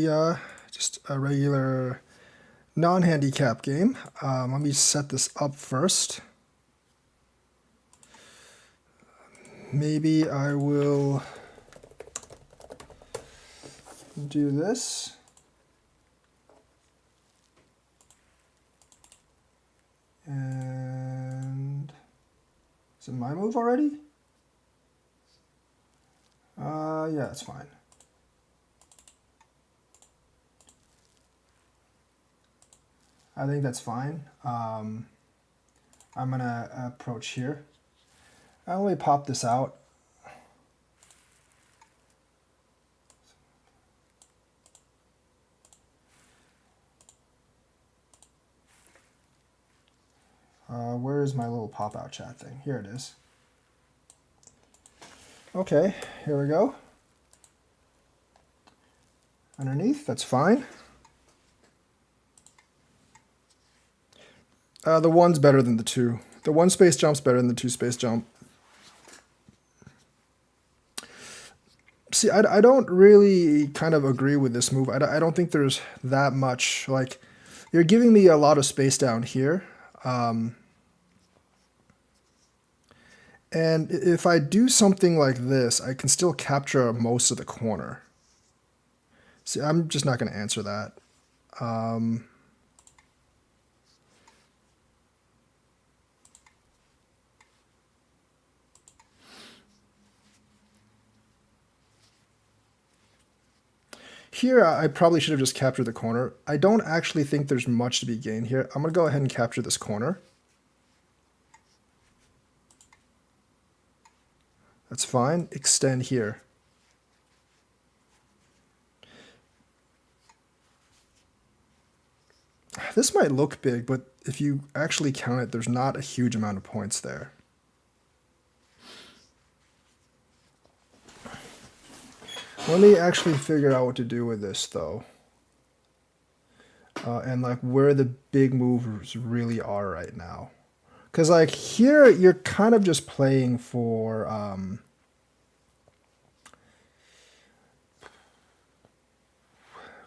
be just a regular non-handicap game. Let me set this up first. Maybe I will do this. And is it my move already? Yeah, it's fine. I think that's fine. I'm gonna approach here. I only pop this out. Where is my little pop-out chat thing? Here it is. Okay, here we go. Underneath, that's fine. The one's better than the two. The one space jump's better than the two space jump. See, I don't really kind of agree with this move. I don't think there's that much, like, you're giving me a lot of space down here. And if I do something like this, I can still capture most of the corner. See, I'm just not going to answer that. Here, I probably should have just captured the corner. I don't actually think there's much to be gained here. I'm going to go ahead and capture this corner. That's fine. Extend here. This might look big, but if you actually count it, there's not a huge amount of points there. Let me actually figure out what to do with this, though. And like where the big moves really are right now. Because like here, you're kind of just playing for...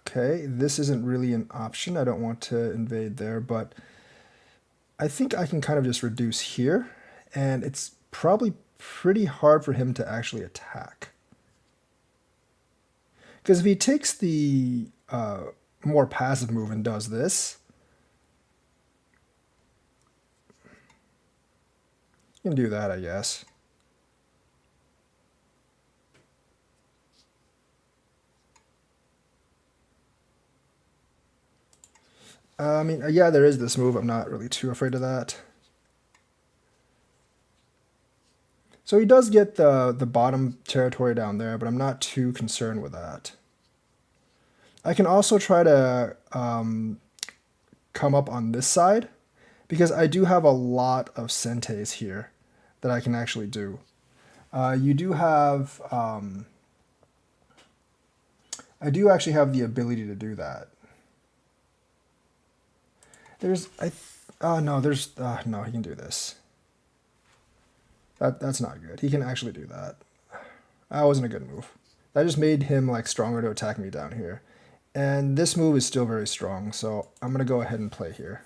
Okay, this isn't really an option. I don't want to invade there, but I think I can kind of just reduce here. And it's probably pretty hard for him to actually attack. Because if he takes the more passive move and does this, you can do that, I guess. I mean, yeah, there is this move. I'm not really too afraid of that. So he does get the bottom territory down there, but I'm not too concerned with that. I can also try to come up on this side, because I do have a lot of senteis here that I can actually do. You do have... I do actually have the ability to do that. There's... no, there's... no, he can do this. That's not good. He can actually do that. That wasn't a good move. That just made him like stronger to attack me down here. And this move is still very strong, so I'm going to go ahead and play here.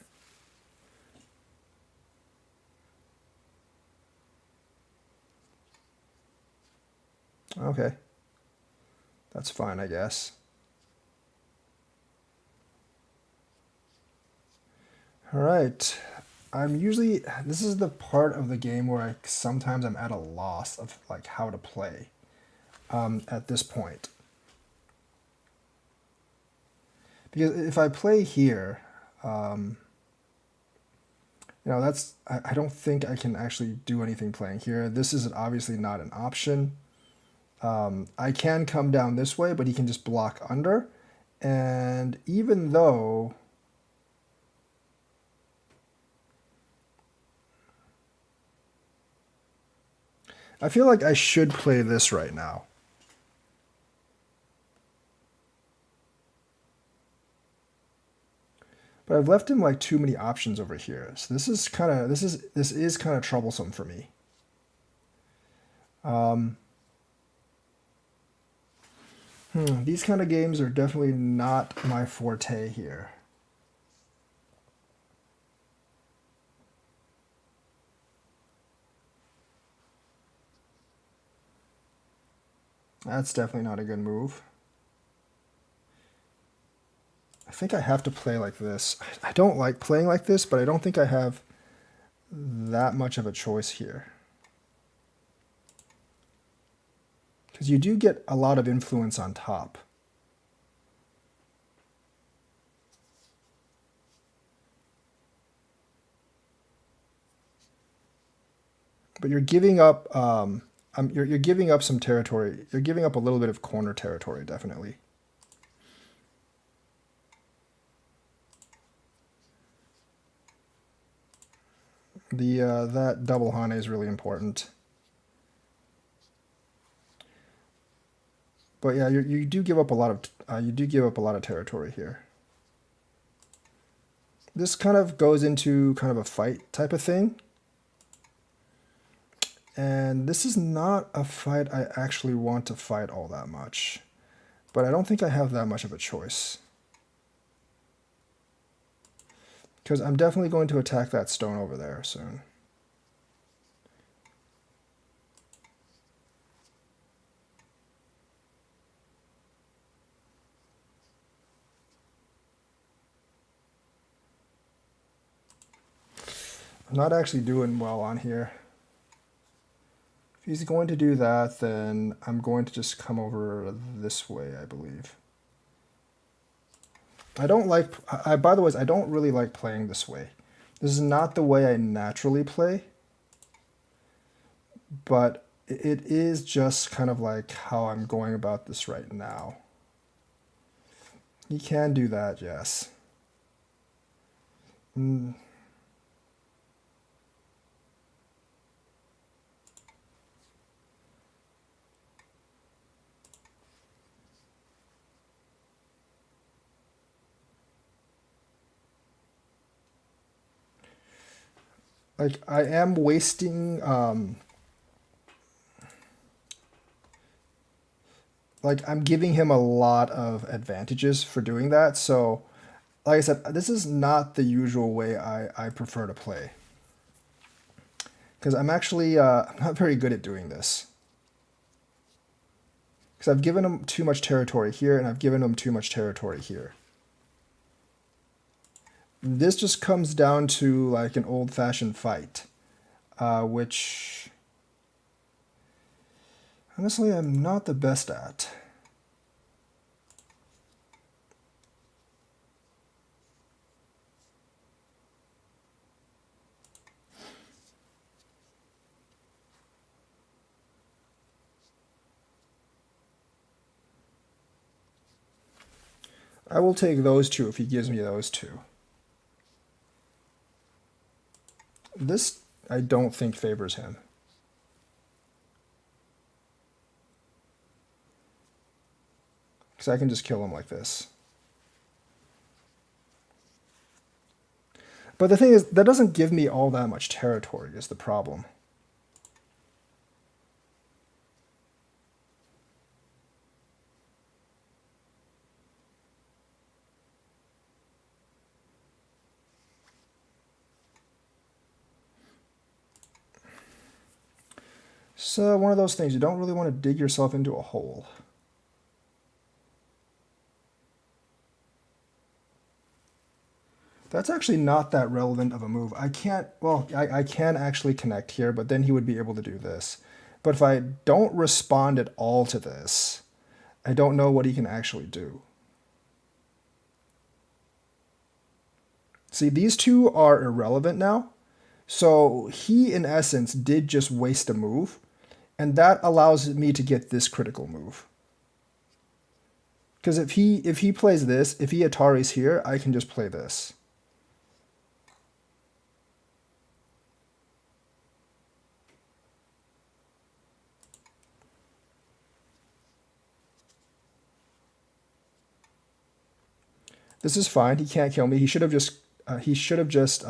Okay. That's fine, I guess. All right. This is the part of the game where sometimes I'm at a loss of like how to play at this point. Because if I play here, you know, I don't think I can actually do anything playing here. This is obviously not an option. I can come down this way, but he can just block under. And even though... I feel like I should play this right now. But I've left him like too many options over here. So this is kind of troublesome for me. These kind of games are definitely not my forte here. That's definitely not a good move. I think I have to play like this. I don't like playing like this, but I don't think I have that much of a choice here. Because you do get a lot of influence on top. But you're giving up you're giving up some territory. You're giving up a little bit of corner territory, definitely. The that double hane is really important. But yeah, you do give up a lot of territory here. This kind of goes into kind of a fight type of thing. And this is not a fight I actually want to fight all that much. But I don't think I have that much of a choice. Because I'm definitely going to attack that stone over there soon. I'm not actually doing well on here. If he's going to do that, then I'm going to just come over this way, I believe. I don't like, by the way, I don't really like playing this way. This is not the way I naturally play, but it is just kind of like how I'm going about this right now. He can do that, yes. Like, I am wasting, like, I'm giving him a lot of advantages for doing that. So, like I said, this is not the usual way I prefer to play. Because I'm actually, I'm not very good at doing this. Because I've given him too much territory here, and I've given him too much territory here. This just comes down to like an old-fashioned fight, which honestly I'm not the best at. I will take those two if he gives me those two. This, I don't think, favors him. Because I can just kill him like this. But the thing is, that doesn't give me all that much territory, is the problem. So one of those things, you don't really want to dig yourself into a hole. That's actually not that relevant of a move. I can't, well, I can actually connect here, but then he would be able to do this. But if I don't respond at all to this, I don't know what he can actually do. See, these two are irrelevant now. So he, in essence, did just waste a move, and that allows me to get this critical move. Because if he plays this, if he Ataris here, I can just play this. This is fine. He can't kill me. He should have just.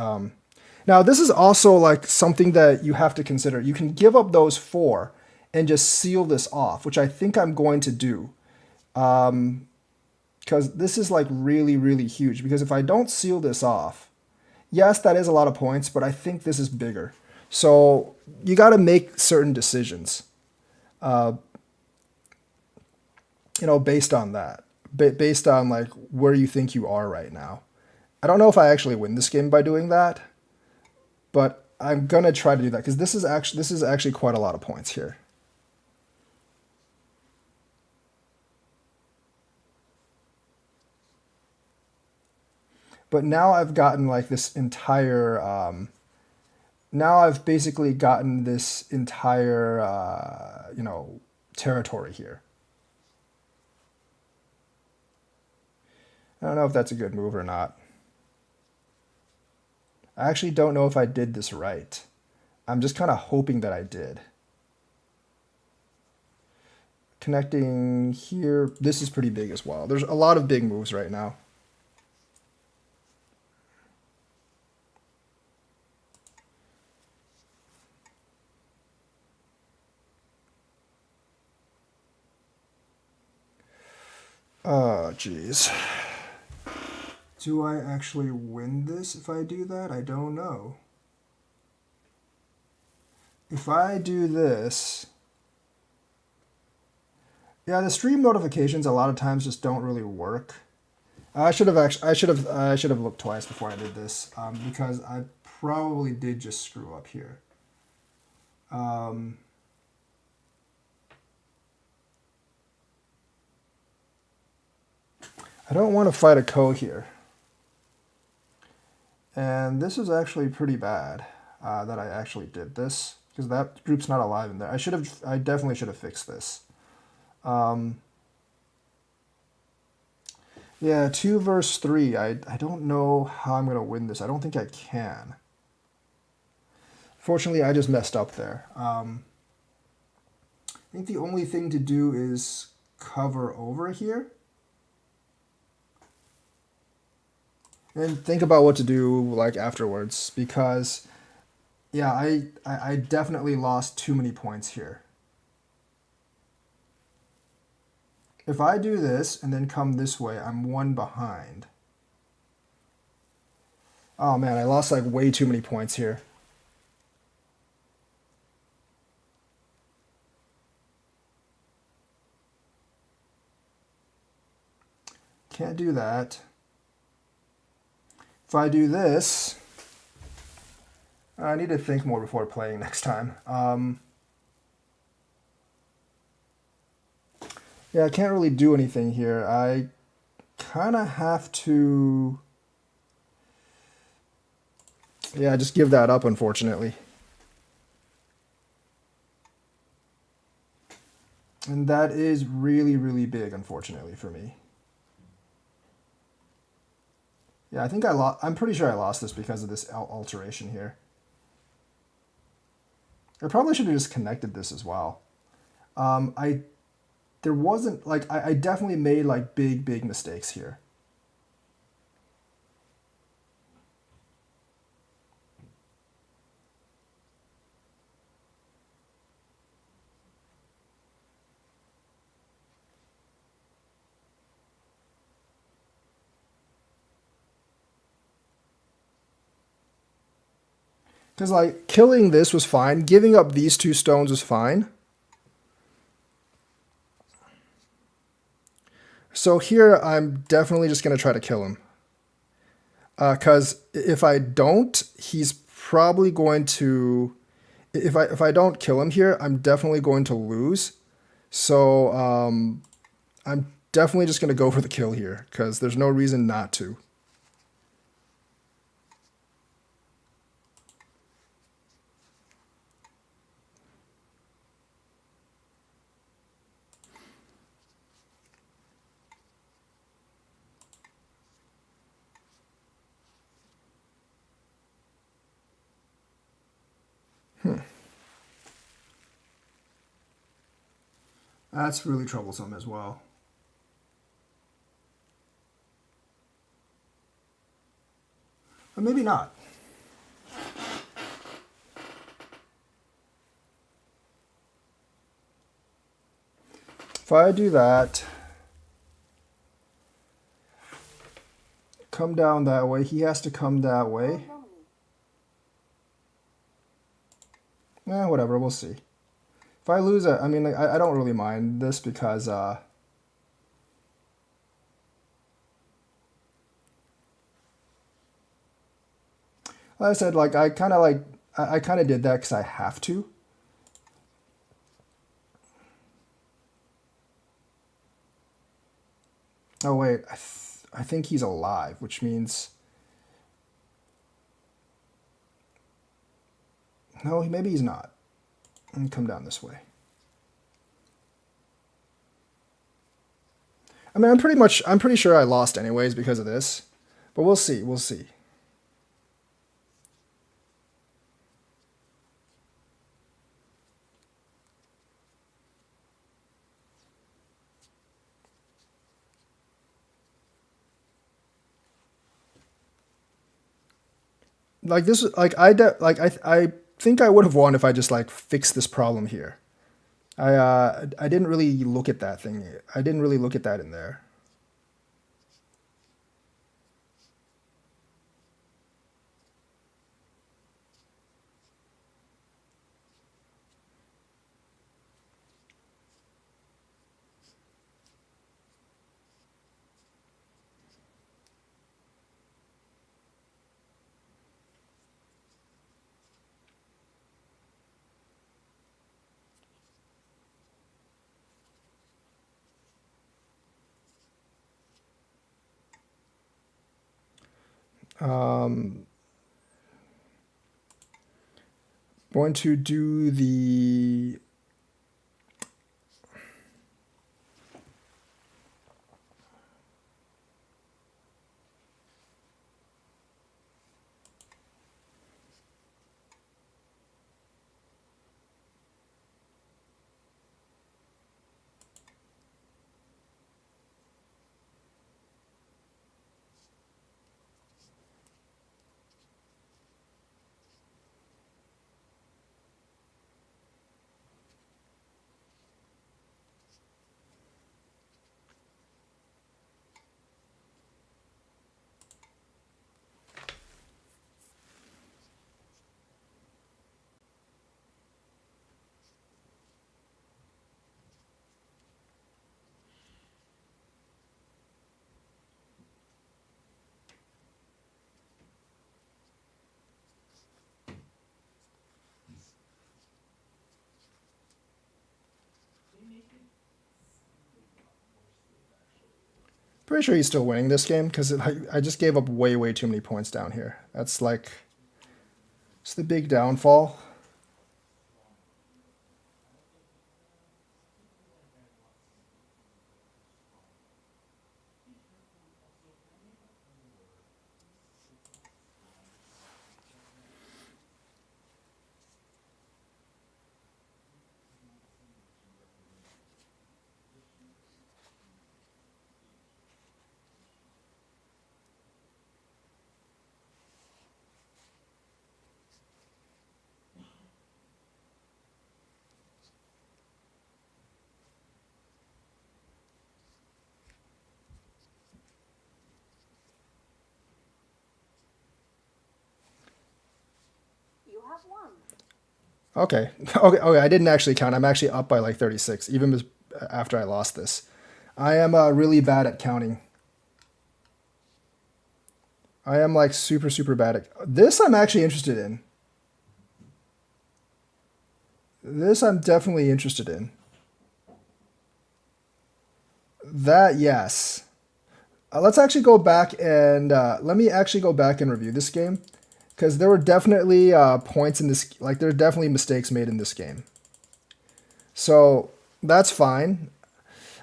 Now this is also like something that you have to consider. You can give up those four and just seal this off, which I think I'm going to do. because this is like really, really huge. Because if I don't seal this off, yes, that is a lot of points, but I think this is bigger. So you got to make certain decisions, based on that, based on like where you think you are right now. I don't know if I actually win this game by doing that, but I'm gonna try to do that because this is actually quite a lot of points here. But now I've gotten like this entire. Now I've basically gotten this entire, territory here. I don't know if that's a good move or not. I actually don't know if I did this right. I'm just kind of hoping that I did. Connecting here, this is pretty big as well. There's a lot of big moves right now. Oh, jeez. Do I actually win this if I do that? I don't know. If I do this... Yeah, the stream notifications a lot of times just don't really work. I should have looked twice before I did this, because I probably did just screw up here. I don't want to fight a Ko here. And this is actually pretty bad that I actually did this, because that group's not alive in there. I definitely should have fixed this. Yeah, 2 versus 3. I don't know how I'm going to win this. I don't think I can. Fortunately, I just messed up there. I think the only thing to do is cover over here. And think about what to do like afterwards, because yeah, I definitely lost too many points here. If I do this and then come this way, I'm 1 behind. Oh man, I lost like way too many points here. Can't do that. If I do this, I need to think more before playing next time. Yeah, I can't really do anything here. I kind of have to... Yeah, just give that up, unfortunately. And that is really, really big, unfortunately, for me. Yeah, I think I'm pretty sure I lost this because of this alteration here. I probably should have just connected this as well. There wasn't, like, I definitely made, like, big mistakes here. Because, like, killing this was fine. Giving up these 2 stones was fine. So here, I'm definitely just going to try to kill him. Because if I don't, he's probably going to... If I don't kill him here, I'm definitely going to lose. So I'm definitely just going to go for the kill here, because there's no reason not to. That's really troublesome as well. But maybe not. If I do that, come down that way. He has to come that way. Whatever, we'll see. If I lose it, I mean, like, I don't really mind this because, like I said, like, I kind of did that because I have to. Oh, wait, I think he's alive, which means... No, maybe he's not. Let me come down this way. I mean, I'm pretty sure I lost anyways because of this. But we'll see, we'll see. Like this, like I think I would have won if I just like fixed this problem here. I didn't really look at that thing. I didn't really look at that in there. Going to do the... Pretty sure he's still winning this game because I just gave up way too many points down here. That's like... It's the big downfall. Okay. Okay, I didn't actually count. I'm actually up by like 36, even after I lost this. I am really bad at counting. I am like super bad at... This I'm actually interested in. This I'm definitely interested in. That, yes. Let's actually go back and... let me actually go back and review this game. Because there were definitely points in this... Like, there are definitely mistakes made in this game. So, that's fine.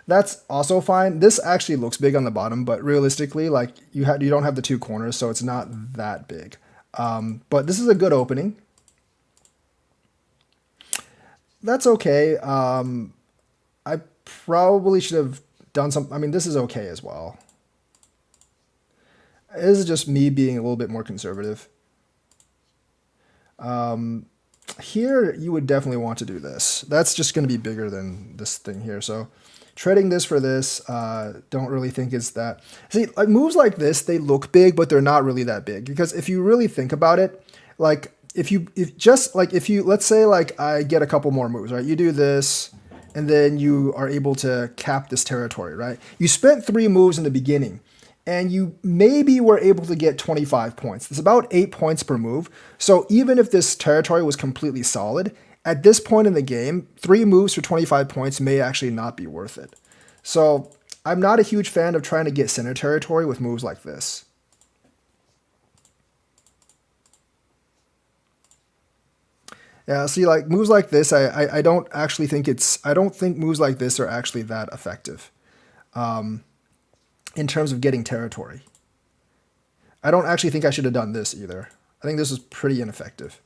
That's also fine. This actually looks big on the bottom, but realistically, like, you don't have the two corners, so it's not that big. But this is a good opening. That's okay. I probably should have done some... I mean, this is okay as well. This is just me being a little bit more conservative. Here, you would definitely want to do this. That's just going to be bigger than this thing here, so Trading this for this, don't really think is that. See, like moves like this, they look big, but they're not really that big. Because if you really think about it, like if you let's say like I get a couple more moves, right? You do this, and then you are able to cap this territory, right? You spent 3 moves in the beginning, and you maybe were able to get 25 points. It's about 8 points per move. So even if this territory was completely solid, at this point in the game, 3 moves for 25 points may actually not be worth it. So I'm not a huge fan of trying to get center territory with moves like this. Yeah, see, like moves like this, I don't actually think I don't think moves like this are actually that effective in terms of getting territory. I don't actually think I should have done this either. I think this was pretty ineffective.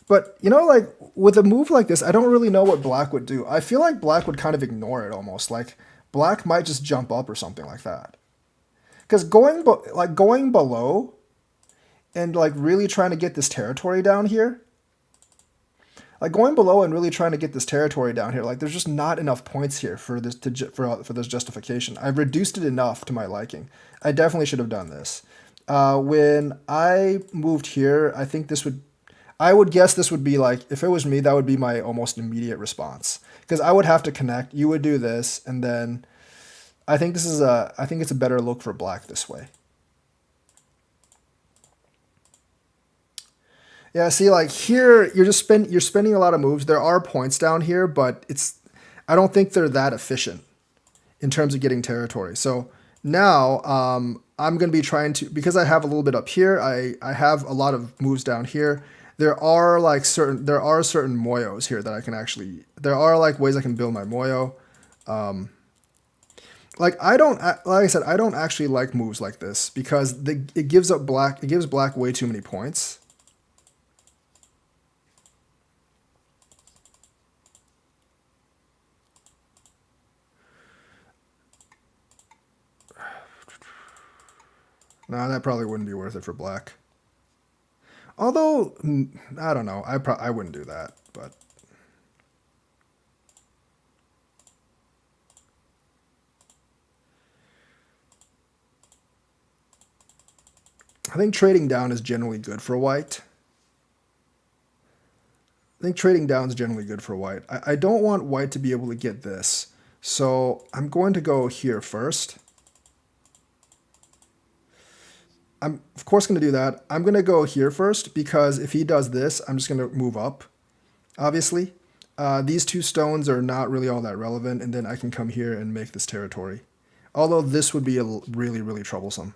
But, you know, like, with a move like this, I don't really know what black would do. I feel like black would kind of ignore it almost. Like, black might just jump up or something like that. Because going below and, like, really trying to get this territory down here, like, going below and really trying to get this territory down here, like, there's just not enough points here for this for this justification. I've reduced it enough to my liking. I definitely should have done this. When I moved here, I would guess this would be like, if it was me, that would be my almost immediate response. Because I would have to connect, you would do this, and then I think it's a better look for black this way. Yeah, see, like here, you're spending a lot of moves. There are points down here, but I don't think they're that efficient in terms of getting territory. So now I'm going to be trying to, because I have a little bit up here, I have a lot of moves down here. There are certain moyos here that I can actually, there are like ways I can build my moyo. Like I said, I don't actually like moves like this because it gives black way too many points. No, that probably wouldn't be worth it for black. Although, I don't know. I wouldn't do that, but I think trading down is generally good for white. I think trading down is generally good for white. I don't want white to be able to get this. So I'm going to go here first. I'm, of course, going to do that. I'm going to go here first because if he does this, I'm just going to move up, obviously. These 2 stones are not really all that relevant, and then I can come here and make this territory. Although this would be really, really troublesome.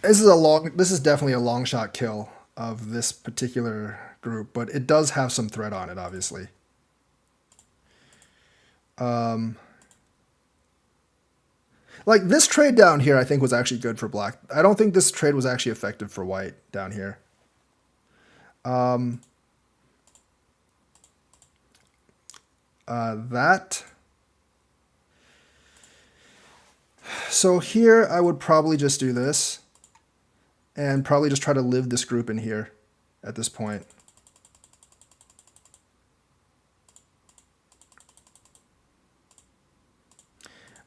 This is definitely a long shot kill of this particular group, but it does have some threat on it, obviously. Like this trade down here, I think was actually good for black. I don't think this trade was actually effective for white down here. So here I would probably just do this and probably just try to live this group in here at this point.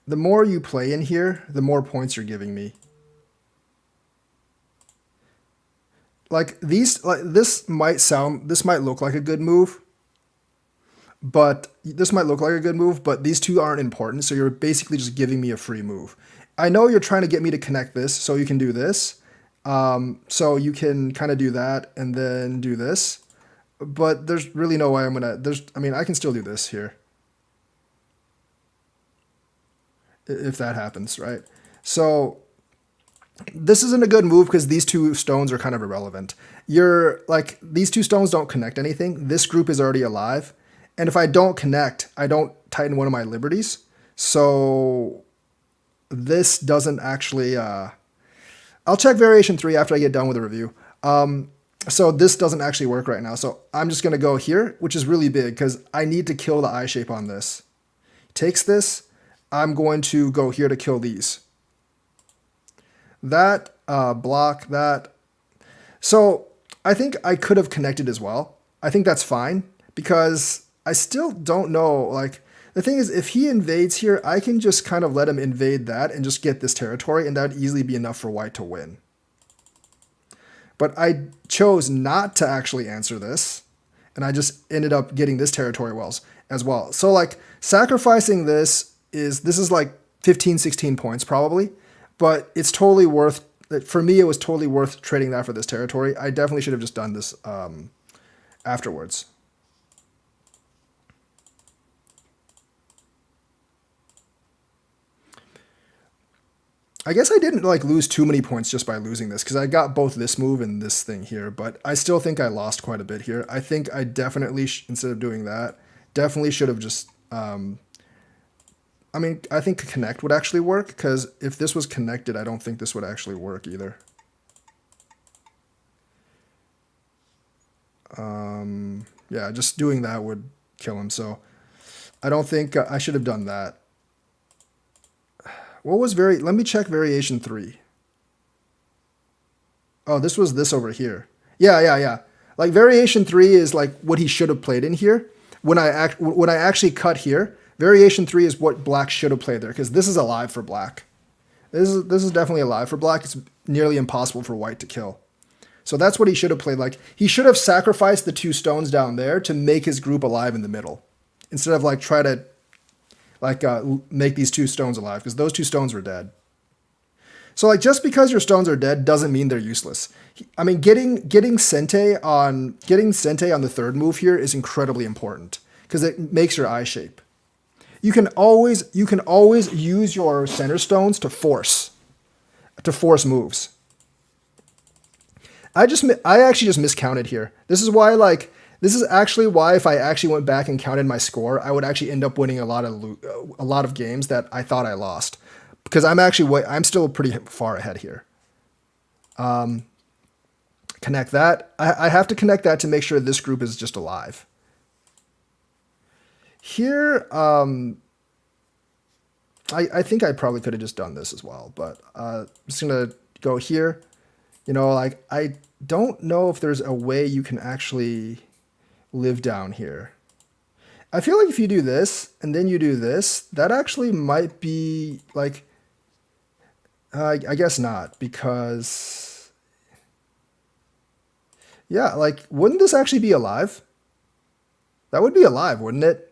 The more you play in here, the more points you're giving me. Like this might look like a good move, but these 2 aren't important, so you're basically just giving me a free move. I know you're trying to get me to connect this, so you can do this. So you can kind of do that and then do this, but there's really no way I can still do this here. If that happens, right? So this isn't a good move because these 2 stones are kind of irrelevant. These 2 stones don't connect anything. This group is already alive. And if I don't connect, I don't tighten one of my liberties. So this doesn't actually, I'll check variation 3 after I get done with the review. So this doesn't actually work right now. So I'm just going to go here, which is really big because I need to kill the eye shape on this. Takes this. I'm going to go here to kill these. That block that. So I think I could have connected as well. I think that's fine because I still don't know. Like the thing is, if he invades here, I can just kind of let him invade that and just get this territory, and that would easily be enough for white to win. But I chose not to actually answer this, and I just ended up getting this territory wells as well. So like sacrificing this is like 15, 16 points probably, but it's totally worth, for me, it was totally worth trading that for this territory. I definitely should have just done this afterwards. I guess I didn't like lose too many points just by losing this because I got both this move and this thing here, but I still think I lost quite a bit here. I think I definitely, instead of doing that, definitely should have just, I mean, I think connect would actually work because if this was connected, I don't think this would actually work either. Yeah, just doing that would kill him. So I don't think I should have done that. What was let me check variation 3. Oh, this was this over here. Yeah. Like variation 3 is like what he should have played in here. When I actually cut here, variation 3 is what black should have played there because this is alive for black. This is definitely alive for black. It's nearly impossible for white to kill. So that's what he should have played. Like he should have sacrificed the 2 stones down there to make his group alive in the middle, instead of like try to like make these 2 stones alive because those 2 stones were dead. So like just because your stones are dead doesn't mean they're useless. I mean, getting Sente on the 3rd move here is incredibly important because it makes your eye shape. You can always use your center stones to force moves. I actually just miscounted here. This is actually why if I actually went back and counted my score, I would actually end up winning a lot of games that I thought I lost because I'm still pretty far ahead here. Connect that. I have to connect that to make sure this group is just alive. Here, I think I probably could have just done this as well, but I'm just gonna go here. You know, like I don't know if there's a way you can actually live down here. I feel like if you do this and then you do this, that actually might be like, I guess not, because yeah, like wouldn't this actually be alive? That would be alive, wouldn't it?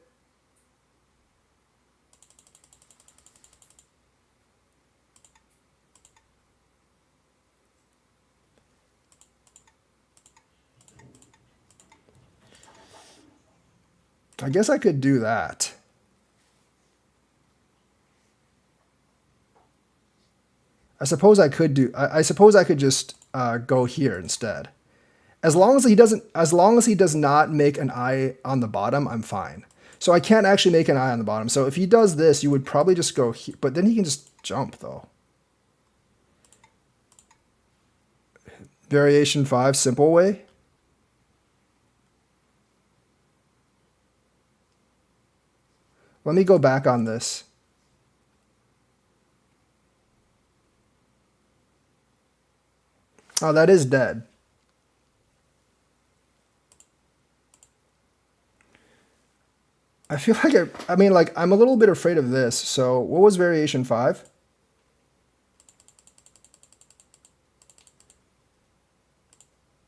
I guess I could do that. I suppose I could just go here instead. As long as he does not make an eye on the bottom, I'm fine. So I can't actually make an eye on the bottom. So if he does this, you would probably just go here, but then he can just jump though. Variation 5, simple way. Let me go back on this. Oh, that is dead. I feel like I mean, like, I'm a little bit afraid of this. So what was variation 5?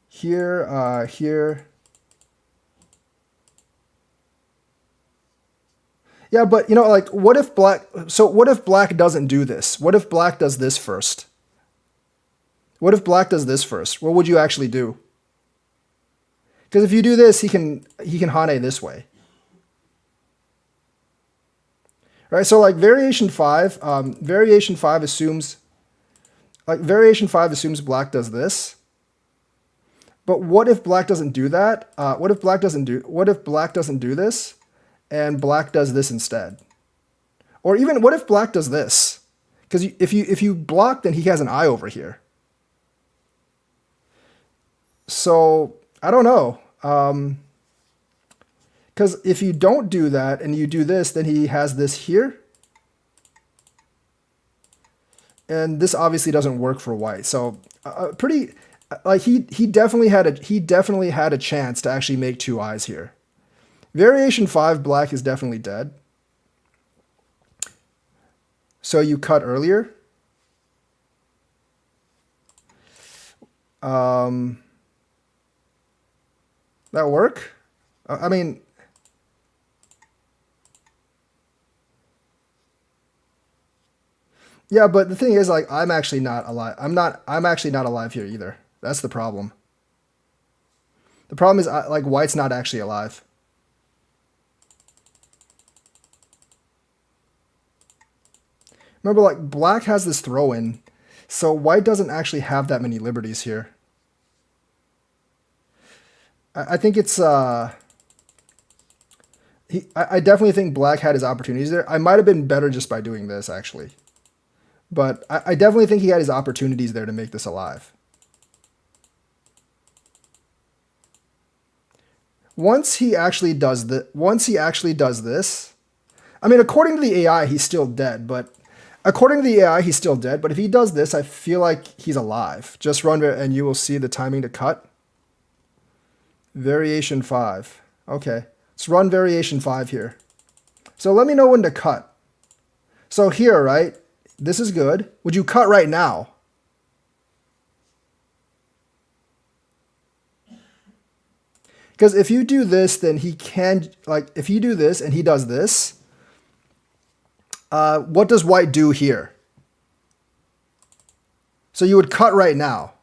Here, here. Yeah, but, you know, like, what if black doesn't do this? What if black does this first? What if black does this first? What would you actually do? Because if you do this, he can Hane this way. Right, so like variation 5 assumes black does this. But what if black doesn't do that? What if black doesn't do this and black does this instead? Or even what if black does this? Because if you block, then he has an eye over here. So I don't know. Because if you don't do that and you do this, then he has this here. And this obviously doesn't work for white. So pretty, like he definitely had a chance to actually make two eyes here. Variation 5, black is definitely dead. So you cut earlier. That work? I mean, yeah, but the thing is, like, I'm actually not alive. I'm actually not alive here either. That's the problem. The problem is, like, white's not actually alive. Remember, like, black has this throw in, so white doesn't actually have that many liberties here. I think it's, I definitely think black had his opportunities there. I might have been better just by doing this, actually. But I definitely think he had his opportunities there to make this alive. Once he actually does this, I mean, according to the AI, he's still dead, but if he does this, I feel like he's alive. Just run and you will see the timing to cut. Variation 5. Okay, let's run variation 5 here. So let me know when to cut. So here, right? This is good. Would you cut right now? Because if you do this, then he can, like, if you do this and he does this, what does white do here? So you would cut right now.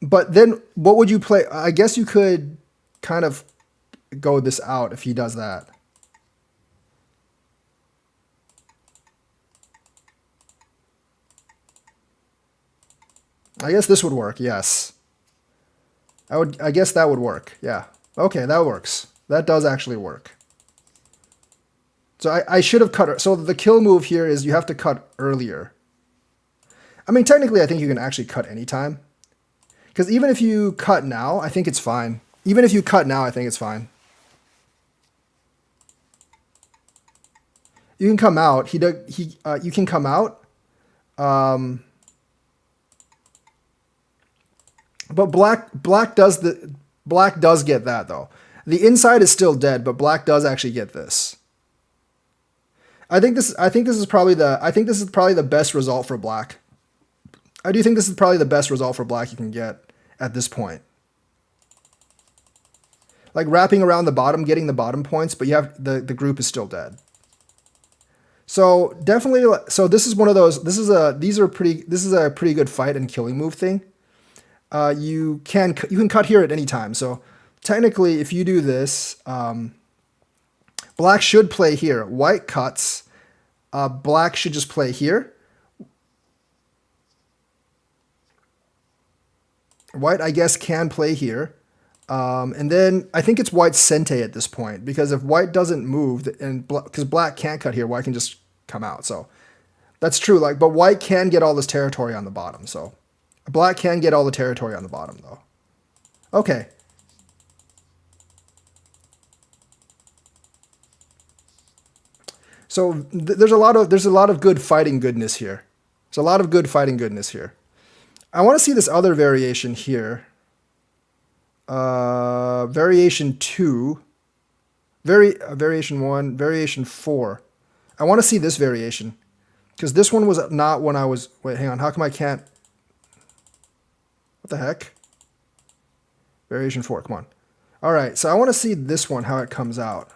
But then what would you play? I guess you could kind of go this out if he does that. I guess this would work, yes. I guess that would work, yeah. Okay, that works. That does actually work. So I should have cut. So the kill move here is you have to cut earlier. I mean, technically, I think you can actually cut anytime. Because even if you cut now, I think it's fine. Even if you cut now, I think it's fine. You can come out. You can come out. But black does get that though. The inside is still dead, but black does actually get this. I think this is probably the best result for black. I do think this is probably the best result for black you can get at this point. Like wrapping around the bottom, getting the bottom points, but you have the group is still dead. So definitely, so this is one of those. This is a pretty good fight and killing move thing. You can cut here at any time. So technically, if you do this, black should play here. White cuts. Black should just play here. White, I guess, can play here. And then I think it's white's sente at this point, because if white doesn't move, and because black can't cut here, white can just come out. So that's true. Like, but white can get all this territory on the bottom. So black can get all the territory on the bottom, though. Okay. So there's a lot of good fighting goodness here. There's a lot of good fighting goodness here. I want to see this other variation here. Variation 2, variation 1, variation 4. I want to see this variation, because this one was not when I was. Wait, hang on. How come I can't? What the heck? Variation 4. Come on. All right. So I want to see this one, how it comes out.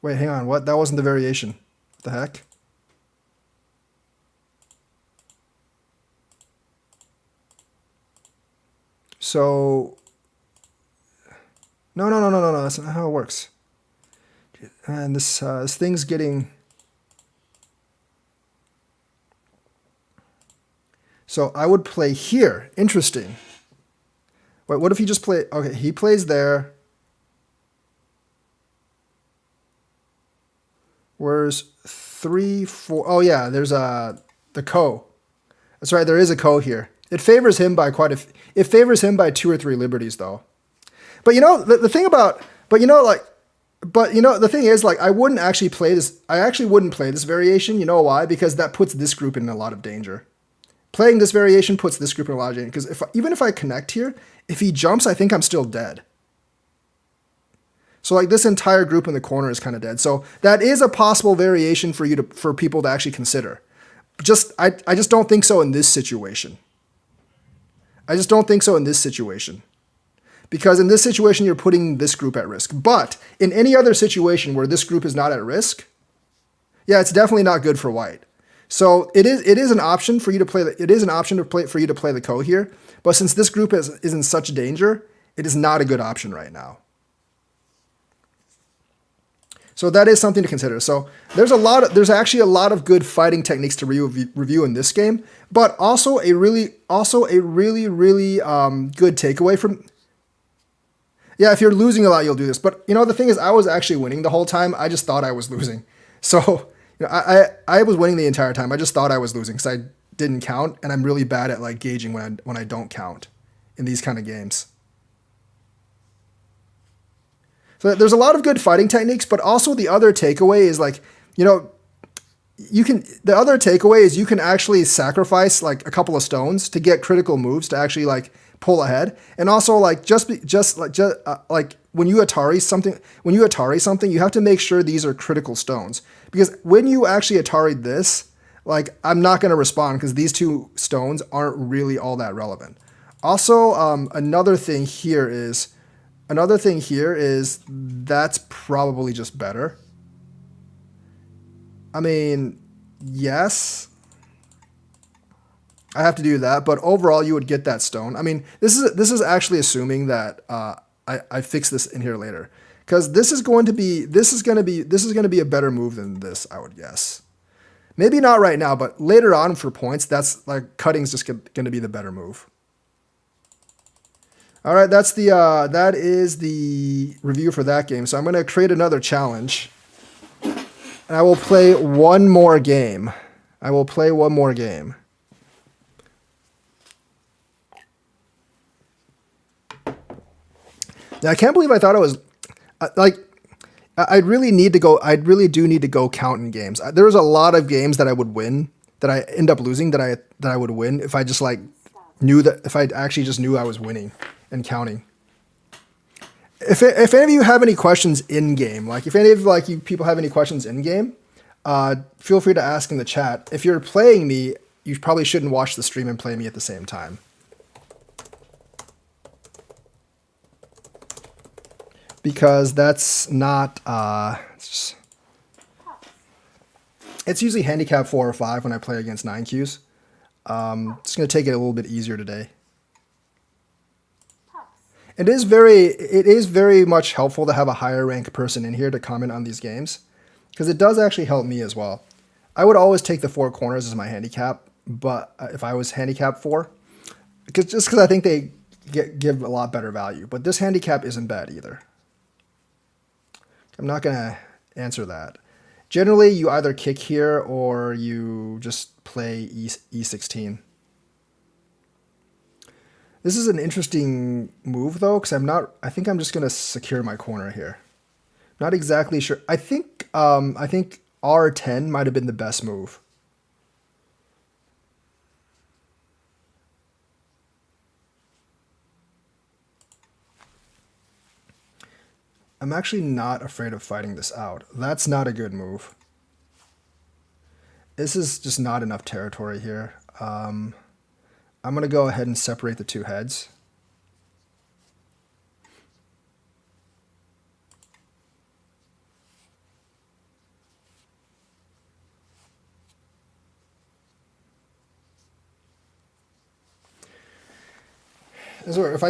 Wait, hang on. What? That wasn't the variation. What the heck? So, no, that's not how it works. And this thing's getting. So I would play here. Interesting. Wait, what if he just play? Okay, he plays there. Where's 3, 4? Oh yeah, there's the ko. That's right, there is a ko here. It favors him by it favors him by 2 or 3 liberties though. But the thing about the thing is, like, I wouldn't actually play this. I actually wouldn't play this variation. You know why? Because that puts this group in a lot of danger. Playing this variation puts this group in a lot of danger. Because even if I connect here, if he jumps, I think I'm still dead. So like this entire group in the corner is kind of dead. So that is a possible variation for people to actually consider. I just don't think so in this situation. I just don't think so in this situation. Because in this situation, you're putting this group at risk. But in any other situation where this group is not at risk, yeah, it's definitely not good for white. So it is an option for you to play. It is an option for you to play the Ko here. But since this group is in such danger, it is not a good option right now. So that is something to consider. So there's actually a lot of good fighting techniques to review in this game, but also a really good takeaway from. Yeah, if you're losing a lot, you'll do this. But the thing is, I was actually winning the whole time. I just thought I was losing. So I was winning the entire time. I just thought I was losing because I didn't count, and I'm really bad at like gauging when I don't count in these kind of games. So there's a lot of good fighting techniques, but also the other takeaway is like, the other takeaway is you can actually sacrifice like a couple of stones to get critical moves to actually like pull ahead. And also like like when you Atari something, you have to make sure these are critical stones, because when you actually Atari this, like I'm not going to respond because these 2 stones aren't really all that relevant. Also, another thing here is that's probably just better. I mean, yes, I have to do that, but overall you would get that stone. I mean, this is actually assuming that I fix this in here later, because this is going to be a better move than this, I would guess. Maybe not right now, but later on for points, that's like cutting's just going to be the better move. All right, that is the review for that game. So I'm going to create another challenge, and I will play one more game. Now, I can't believe I thought it was like I really do need to go count in games. There was a lot of games that I would win that I end up losing that I would win if I just like if I actually just knew I was winning and counting. If any of you have any questions in game, like if any of you people have any questions in game, feel free to ask in the chat. If you're playing me, you probably shouldn't watch the stream and play me at the same time, because that's not. It's usually handicap 4 or 5 when I play against 9Qs. Just gonna take it a little bit easier today. It is very much helpful to have a higher rank person in here to comment on these games, because it does actually help me as well. I would always take the 4 corners as my handicap, but if I was handicap 4, because I think they give a lot better value. But this handicap isn't bad either. I'm not gonna answer that. Generally, you either kick here or you just play E16. This is an interesting move though, because I think I'm just gonna secure my corner here. Not exactly sure. I think R10 might have been the best move. I'm actually not afraid of fighting this out. That's not a good move. This is just not enough territory here. I'm going to go ahead and separate the 2 heads. If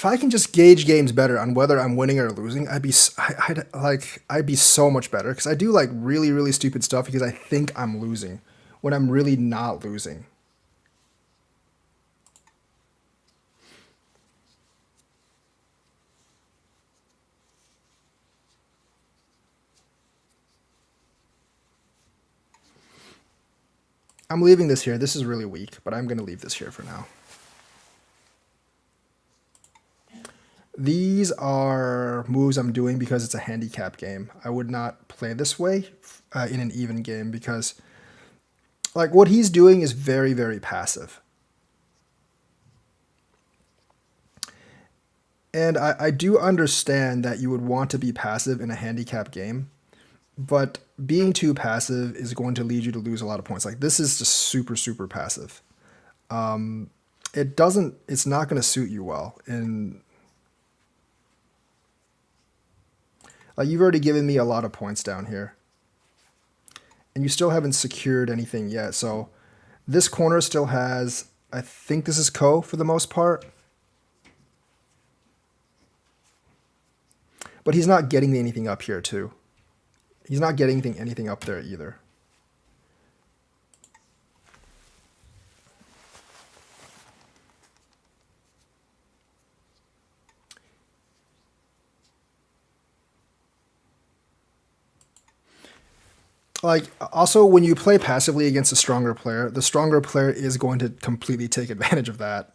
I can just gauge games better on whether I'm winning or losing, I'd be so much better, because I do like really stupid stuff because I think I'm losing when I'm really not losing. I'm leaving this here. This is really weak, but I'm going to leave this here for now. These are moves I'm doing because it's a handicap game. I would not play this way in an even game because, like, what he's doing is very, very passive. And I do understand that you would want to be passive in a handicap game, but being too passive is going to lead you to lose a lot of points. Like, this is just super, super passive. It's not going to suit you well. And like, you've already given me a lot of points down here. And you still haven't secured anything yet. So this corner still has, I think this is Ko for the most part. But he's not getting anything up here too. He's not getting anything up there either. Like, also, when you play passively against a stronger player, the stronger player is going to completely take advantage of that.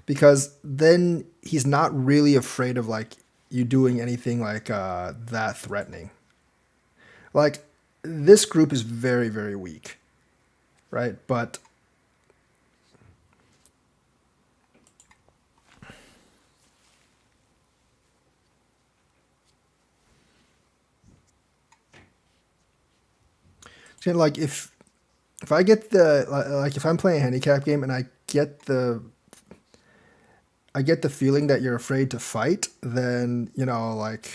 Because then he's not really afraid of like you doing anything like that threatening. Like, this group is very, very weak, right? But like, if I get the like if I'm playing a handicap game and I get the feeling that you're afraid to fight, then, you know, like,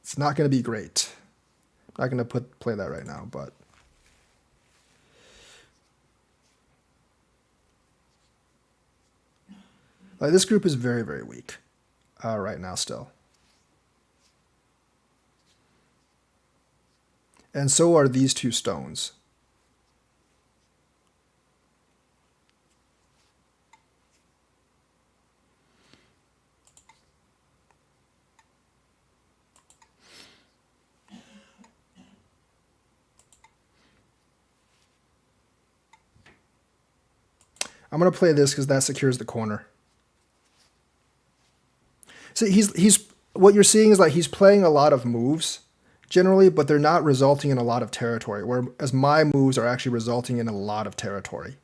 it's not going to be great. I'm not going to play that right now, but like, this group is very, very weak right now still. And so are these two stones. I'm going to play this because that secures the corner. So he's what you're seeing is like he's playing a lot of moves generally, but they're not resulting in a lot of territory, whereas my moves are actually resulting in a lot of territory.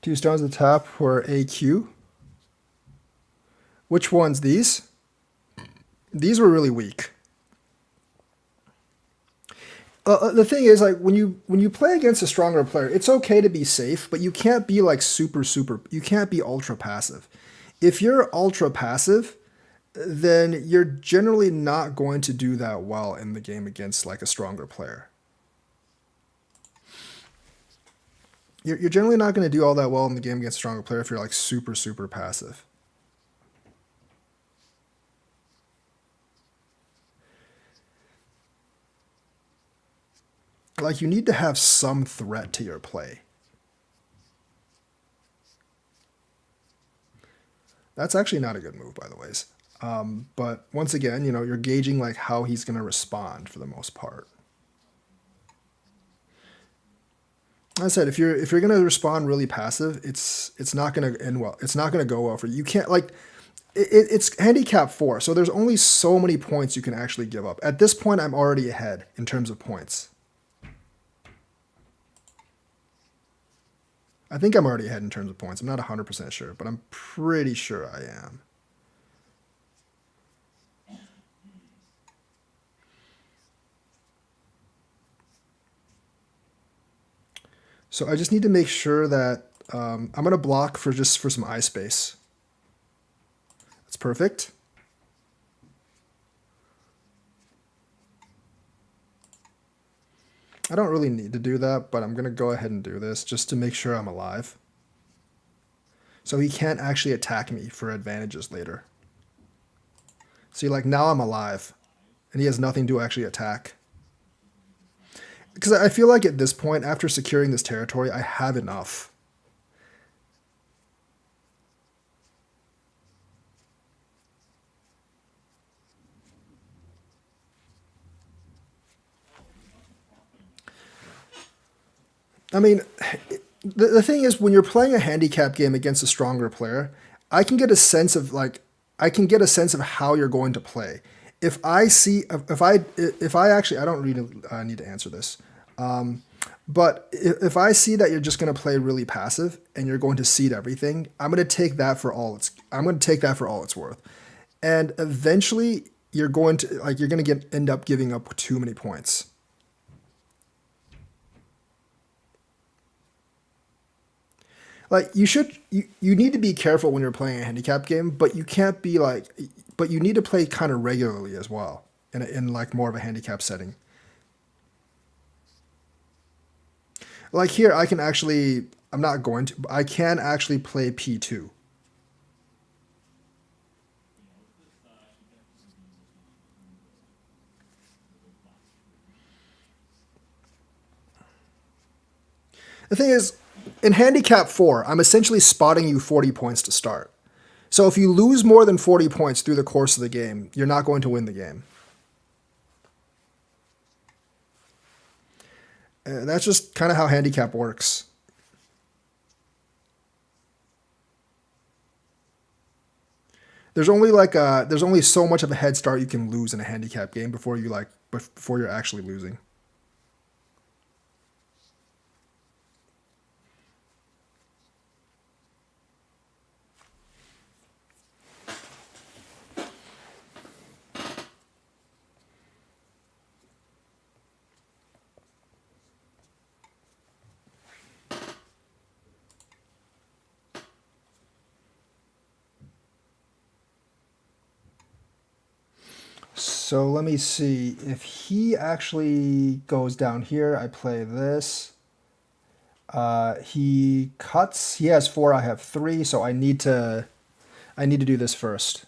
Two stones at the top for AQ. Which ones? These? These were really weak. The thing is, like, when you play against a stronger player, it's okay to be safe, but you can't be like super. You can't be ultra passive. If you're ultra passive, then you're generally not going to do that well in the game against like a stronger player. You're generally not going to do all that well in the game against a stronger player if you're like super passive. Like, you need to have some threat to your play. That's actually not a good move, by the ways. But once again, you know, you're gauging like how he's going to respond for the most part. Like I said, if you're going to respond really passive, it's not going to end well. It's not going to go well for you. You can't like it's handicap 4, so there's only so many points you can actually give up. At this point, I'm already ahead in terms of points. I think I'm already ahead in terms of points. I'm not 100% sure, but I'm pretty sure I am. So I just need to make sure that I'm going to block for some eye space. That's perfect. I don't really need to do that, but I'm going to go ahead and do this just to make sure I'm alive. So he can't actually attack me for advantages later. See, like, now I'm alive. and he has nothing to actually attack. Because I feel like at this point, after securing this territory, I have enough. I mean, the thing is, when you're playing a handicap game against a stronger player, I can get a sense of I can get a sense of how you're going to play. If I actually, I don't really need to answer this. But if I see that you're just going to play really passive and you're going to cede everything, I'm going to take that for all it's worth. And eventually you're going to end up giving up too many points. Like you need to be careful when you're playing a handicap game, but you can't be but you need to play kind of regularly as well in like more of a handicap setting. Like here, I'm not going to, but I can actually play P2. The thing is, in handicap 4, I'm essentially spotting you 40 points to start. So if you lose more than 40 points through the course of the game, you're not going to win the game. And that's just kind of how handicap works. There's only so much of a head start you can lose in a handicap game before you're actually losing. So let me see. If he actually goes down here, I play this. He cuts. He has 4. I have 3. So I need to do this first.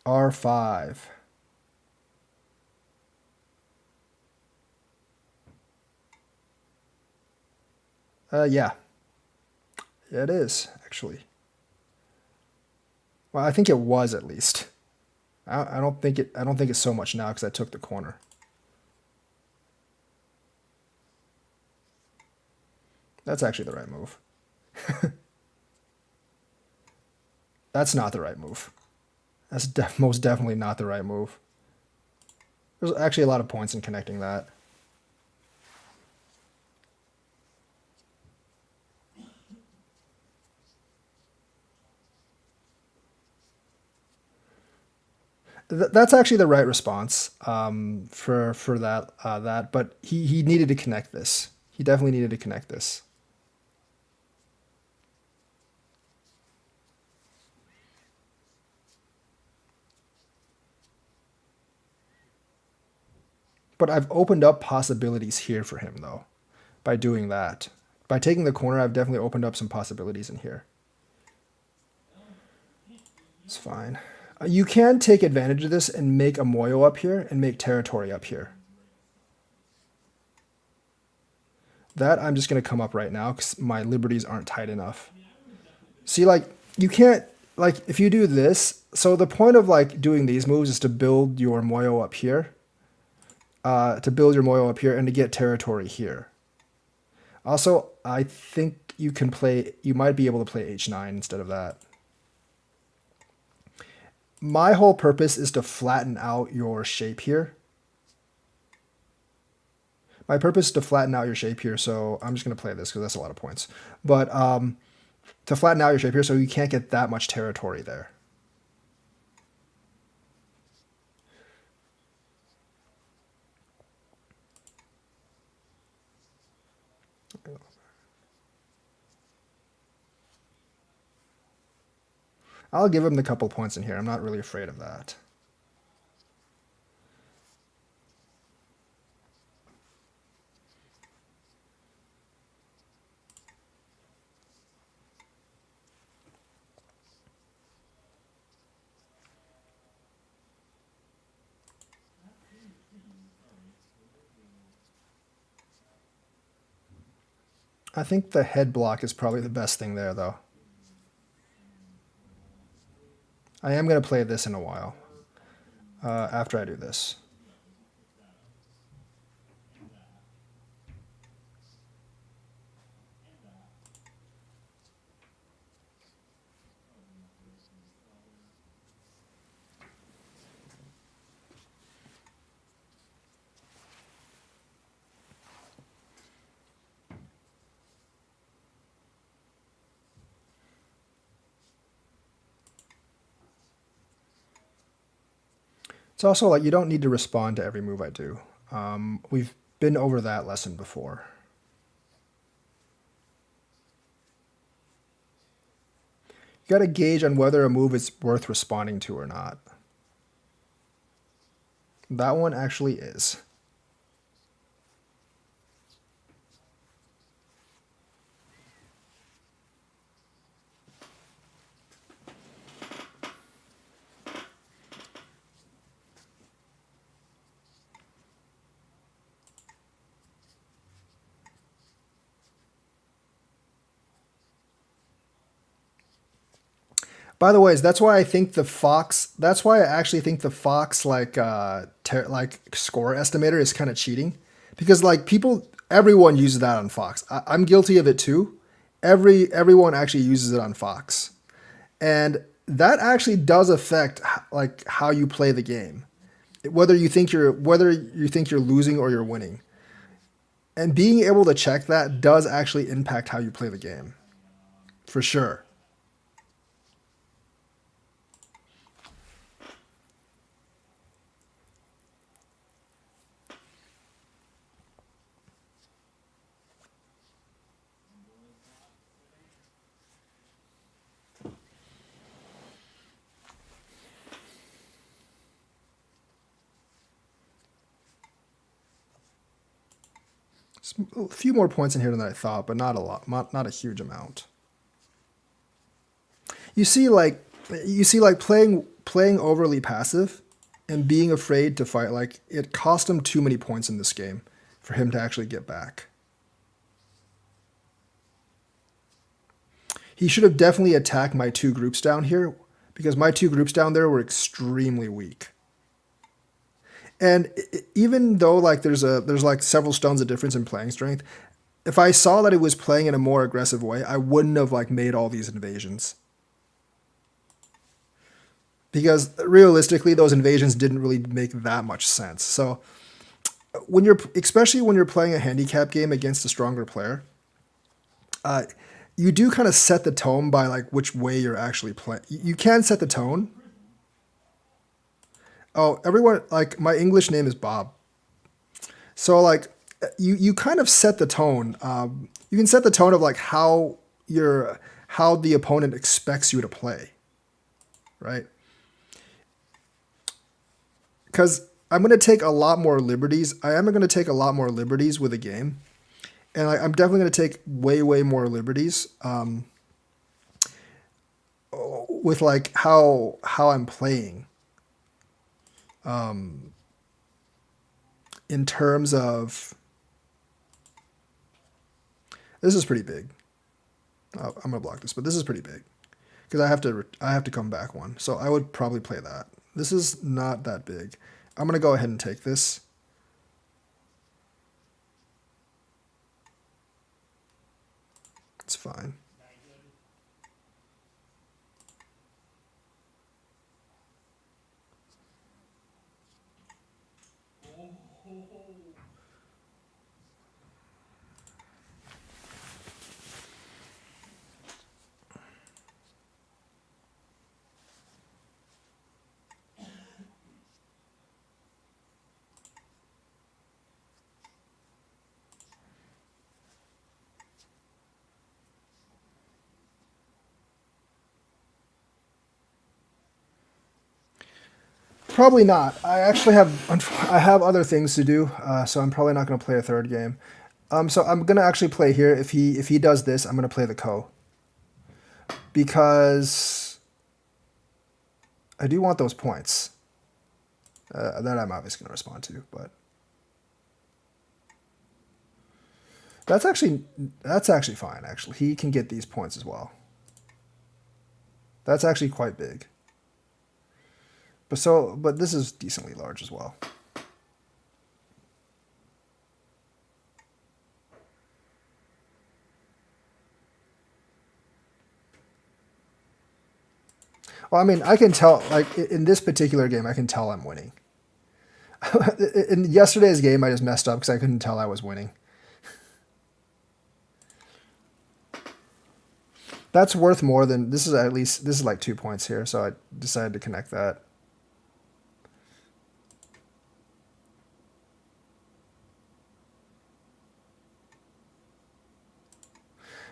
R5. Yeah, it is actually. Well, I think it was at least. I don't think it. I don't think it's so much now because I took the corner. That's actually the right move. That's not the right move. That's most definitely not the right move. There's actually a lot of points in connecting that. That's actually the right response for that. But he needed to connect this. He definitely needed to connect this. But I've opened up possibilities here for him though, by doing that. By taking the corner, I've definitely opened up some possibilities in here. It's fine. You can take advantage of this and make a moyo up here and make territory up here. That I'm just going to come up right now because my liberties aren't tight enough. See, like, you can't, like, if you do this, so the point of, like, doing these moves is to build your moyo up here. And to get territory here. Also, I think you might be able to play h9 instead of that. My whole purpose is to flatten out your shape here. My purpose is to flatten out your shape here, so I'm just going to play this because that's a lot of points. But to flatten out your shape here so you can't get that much territory there. I'll give him the couple points in here. I'm not really afraid of that. I think the head block is probably the best thing there, though. I am going to play this in a while, after I do this. It's also like you don't need to respond to every move I do. We've been over that lesson before. You got to gauge on whether a move is worth responding to or not. That one actually is. By the way, that's why I think the Fox. That's why I actually think the Fox like score estimator is kind of cheating, because like everyone uses that on Fox. I'm guilty of it too. Everyone actually uses it on Fox, and that actually does affect like how you play the game, whether you think you're losing or you're winning, and being able to check that does actually impact how you play the game, for sure. A few more points in here than I thought, but not a lot, not a huge amount. You see, like playing overly passive and being afraid to fight. Like it cost him too many points in this game for him to actually get back. He should have definitely attacked my two groups down here, because my two groups down there were extremely weak. And even though like there's like several stones of difference in playing strength, if I saw that it was playing in a more aggressive way, I wouldn't have like made all these invasions. Because realistically, those invasions didn't really make that much sense. So especially when you're playing a handicap game against a stronger player, uh, you do kind of set the tone by like which way you're actually playing. You can set the tone. Oh, everyone, like my English name is Bob. So like you kind of set the tone. You can set the tone of like how the opponent expects you to play, right? Because I'm going to take a lot more liberties. I am going to take a lot more liberties with a game, and I'm definitely going to take way more liberties with like how I'm playing in terms of this is pretty big. I'm gonna block this, but this is pretty big because I have to come back one. So I would probably play that. This is not that big. I'm gonna go ahead and take this. It's fine. Probably not. I have other things to do, so I'm probably not going to play a third game. So I'm going to actually play here. If he does this, I'm going to play the Ko, because I do want those points. That I'm obviously going to respond to, but That's actually fine, actually. He can get these points as well. That's actually quite big. But this is decently large as well. Well, I mean, I can tell, like, in this particular game, I can tell I'm winning. In yesterday's game, I just messed up because I couldn't tell I was winning. That's worth more than, this is like 2 points here, so I decided to connect that.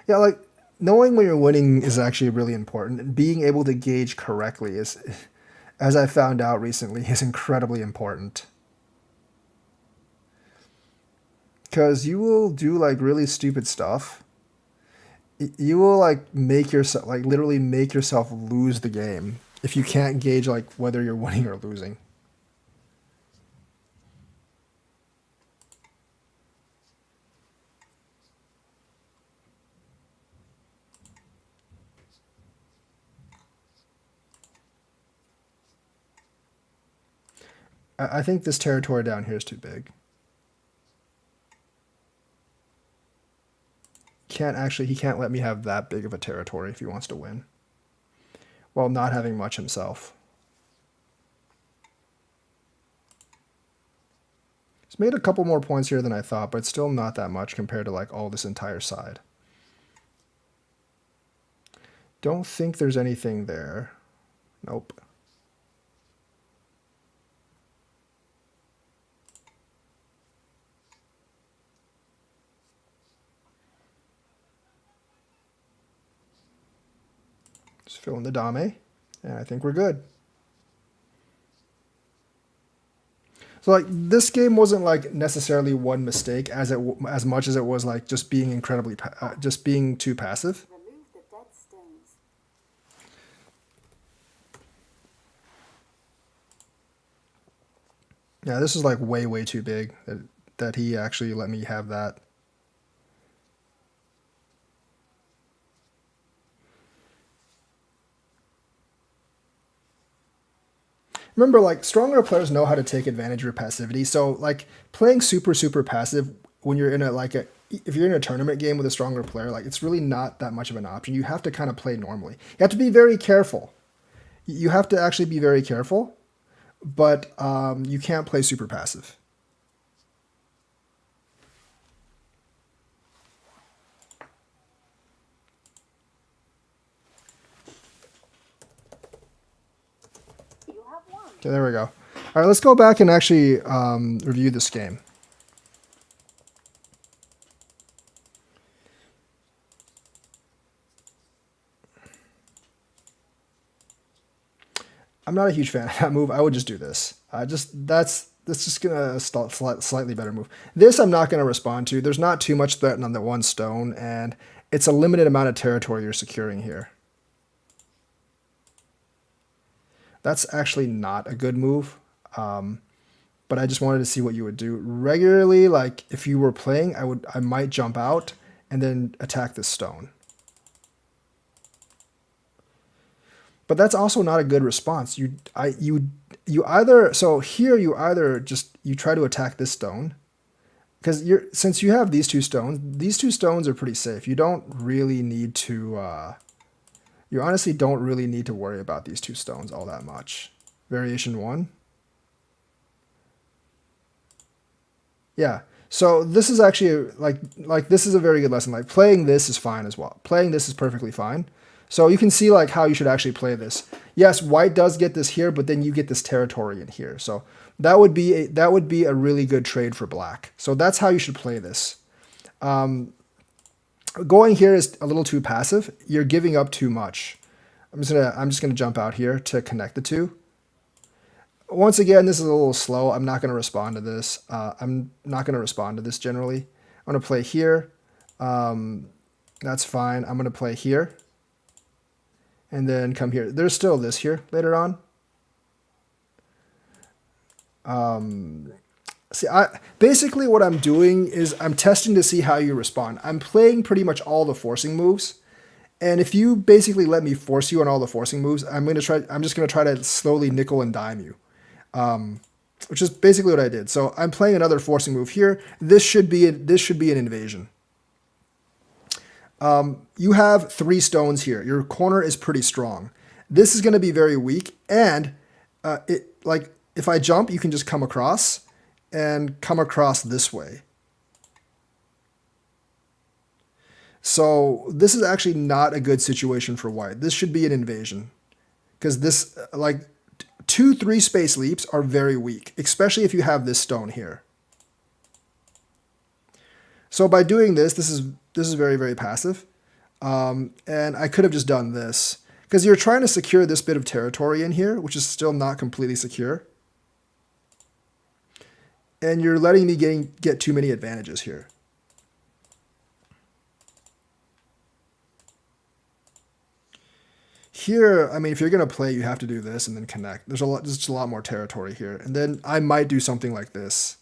Yeah, like, knowing when you're winning is actually really important, and being able to gauge correctly is, as I found out recently, is incredibly important. Because you will do, like, really stupid stuff. You will, like, make yourself, like, literally make yourself lose the game if you can't gauge, like, whether you're winning or losing. I think this territory down here is too big. He can't let me have that big of a territory if he wants to win, while not having much himself. He's made a couple more points here than I thought, but it's still not that much compared to, like, all this entire side. Don't think there's anything there. Nope. Just fill in the dame, and I think we're good. So, like, this game wasn't, like, necessarily one mistake as much as it was, like, just being just being too passive. Remove the dead stones. Yeah, this is, like, way too big that he actually let me have that. Remember, like, stronger players know how to take advantage of your passivity. So, like, playing super passive when you're in if you're in a tournament game with a stronger player, like, it's really not that much of an option. You have to kind of play normally. You have to be very careful. You have to actually be very careful, but you can't play super passive. You have won. Okay, there we go. All right, let's go back and actually review this game. I'm not a huge fan of that move. I would just do this. That's just gonna slightly better move. This I'm not gonna respond to. There's not too much threat on the one stone, and it's a limited amount of territory you're securing here. That's actually not a good move, but I just wanted to see what you would do. Regularly, like, if you were playing, I might jump out and then attack this stone. But that's also not a good response. You either try to attack this stone, because since you have these two stones are pretty safe. You don't really need to you honestly don't really need to worry about these two stones all that much. Variation 1. Yeah. So this is actually like this is a very good lesson. Like, playing this is fine as well. Playing this is perfectly fine. So you can see, like, how you should actually play this. Yes, white does get this here, but then you get this territory in here. So that would be a really good trade for black. So that's how you should play this. Going here is a little too passive. You're giving up too much. I'm just gonna jump out here to connect the two. Once again, this is a little slow. I'm not gonna respond to this. I'm not gonna respond to this generally. I'm gonna play here. That's fine. I'm gonna play here. And then come here. There's still this here later on. See, basically what I'm doing is I'm testing to see how you respond. I'm playing pretty much all the forcing moves, and if you basically let me force you on all the forcing moves, I'm just gonna try to slowly nickel and dime you, which is basically what I did. So I'm playing another forcing move here. This should be an invasion. You have 3 stones here. Your corner is pretty strong. This is going to be very weak, and like if I jump, you can just come across and come across this way. So this is actually not a good situation for white. This should be an invasion, because this like 2 3 space leaps are very weak, especially if you have this stone here. So by doing this, this is very, very passive. And I could have just done this, because you're trying to secure this bit of territory in here, which is still not completely secure. And you're letting me get too many advantages here. Here, I mean, if you're going to play, you have to do this and then connect. There's just a lot more territory here. And then I might do something like this.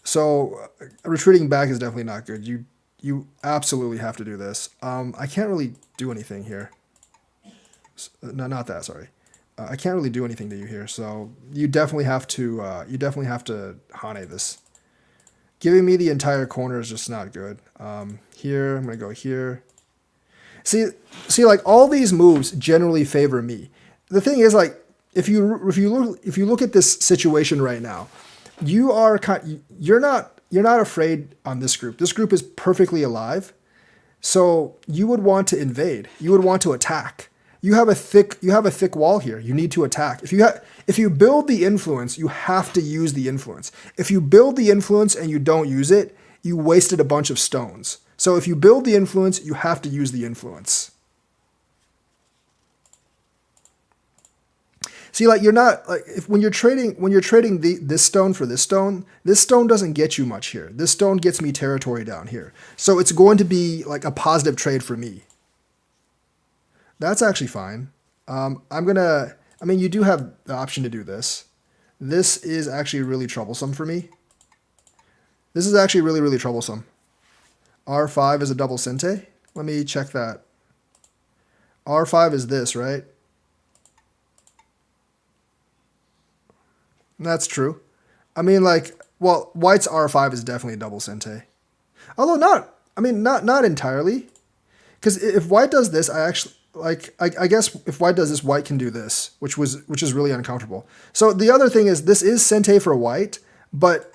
So retreating back is definitely not good. You absolutely have to do this. I can't really do anything here. No, not that. Sorry, I can't really do anything to you here. So you definitely have to Hane this. Giving me the entire corner is just not good. Here I'm gonna go here. See, like all these moves generally favor me. The thing is, like, if you look at this situation right now, you're not afraid on this group. This group is perfectly alive. So you would want to invade. You would want to attack. You have a thick wall here. You need to attack. If you build the influence, you have to use the influence. If you build the influence and you don't use it, you wasted a bunch of stones. So if you build the influence, you have to use the influence. See, like, you're not like, when you're trading this stone for this stone doesn't get you much here. This stone gets me territory down here. So it's going to be like a positive trade for me. That's actually fine. I mean, you do have the option to do this. This is actually really troublesome for me. This is actually really, really troublesome. R5 is a double sente. Let me check that. R5 is this, right? That's true. I mean, like, well, white's R5 is definitely a double sente. Although not entirely. Because if white does this, I guess if white does this, white can do this, which is really uncomfortable. So the other thing is, this is sente for white, but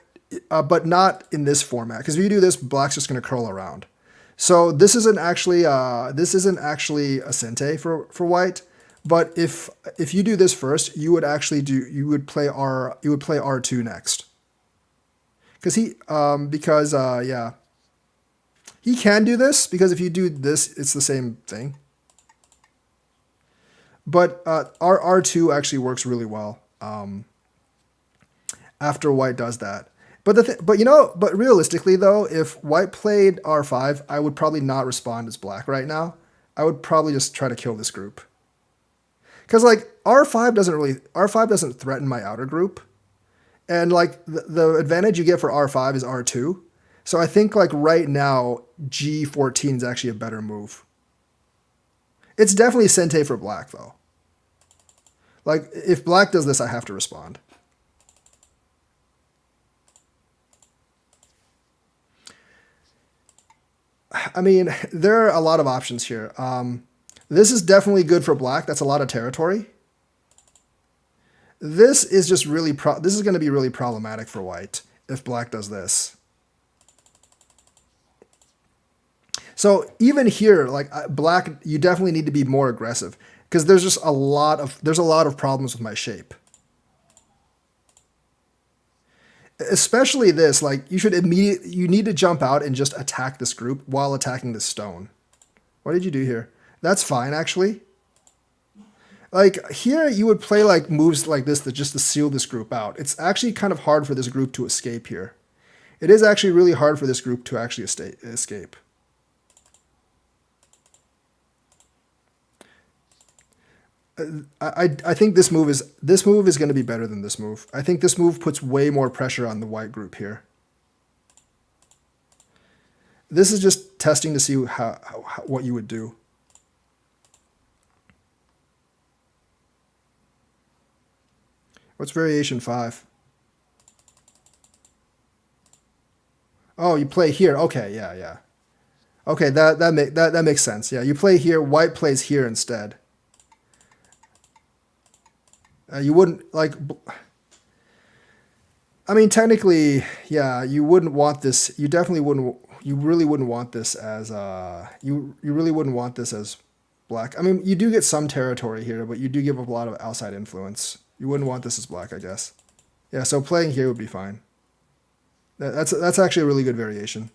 not in this format. Because if you do this, black's just going to curl around. So this isn't actually a sente for white. But if you do this first, you would play R2 next. Yeah. He can do this, because if you do this, it's the same thing. But R2 actually works really well after white does that. But realistically though, if white played R5, I would probably not respond as black right now. I would probably just try to kill this group. Because like R5 doesn't threaten my outer group. And like the advantage you get for R5 is R2. So I think like right now, G14 is actually a better move. It's definitely sente for black though. Like if black does this, I have to respond. I mean, there are a lot of options here. This is definitely good for black. That's a lot of territory. This is just really this is going to be really problematic for white if black does this. So even here, like black, you definitely need to be more aggressive, because there's just a lot of problems with my shape. Especially this, like you need to jump out and just attack this group while attacking this stone. What did you do here? That's fine, actually. Like here, you would play like moves like this just to seal this group out. It's actually kind of hard for this group to escape here. It is actually really hard for this group to actually escape. I think this move is going to be better than this move. I think this move puts way more pressure on the white group here. This is just testing to see what you would do. What's variation 5? Oh, you play here. Okay, yeah. Okay, that makes sense. Yeah, you play here. White plays here instead. You wouldn't like. I mean, technically, yeah, you wouldn't want this. You definitely wouldn't. You really wouldn't want this as you really wouldn't want this as black. I mean, you do get some territory here, but you do give up a lot of outside influence. You wouldn't want this as black, I guess. Yeah, so playing here would be fine. That's actually a really good variation.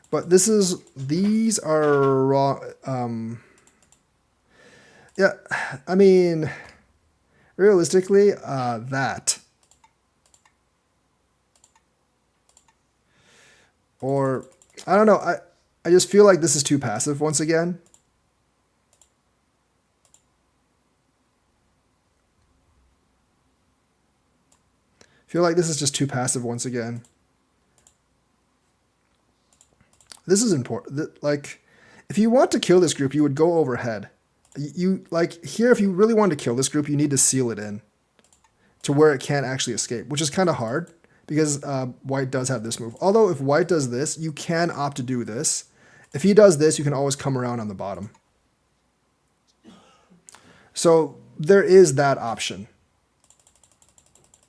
But these are wrong. Yeah, I mean, realistically, that. Or, I don't know, I just feel like this is too passive once again. I feel like this is just too passive once again. This is important. Like, if you want to kill this group, you would go overhead. You like here, if you really want to kill this group, you need to seal it in to where it can't actually escape, which is kind of hard because white does have this move. Although if white does this, you can opt to do this. If he does this, you can always come around on the bottom. So there is that option.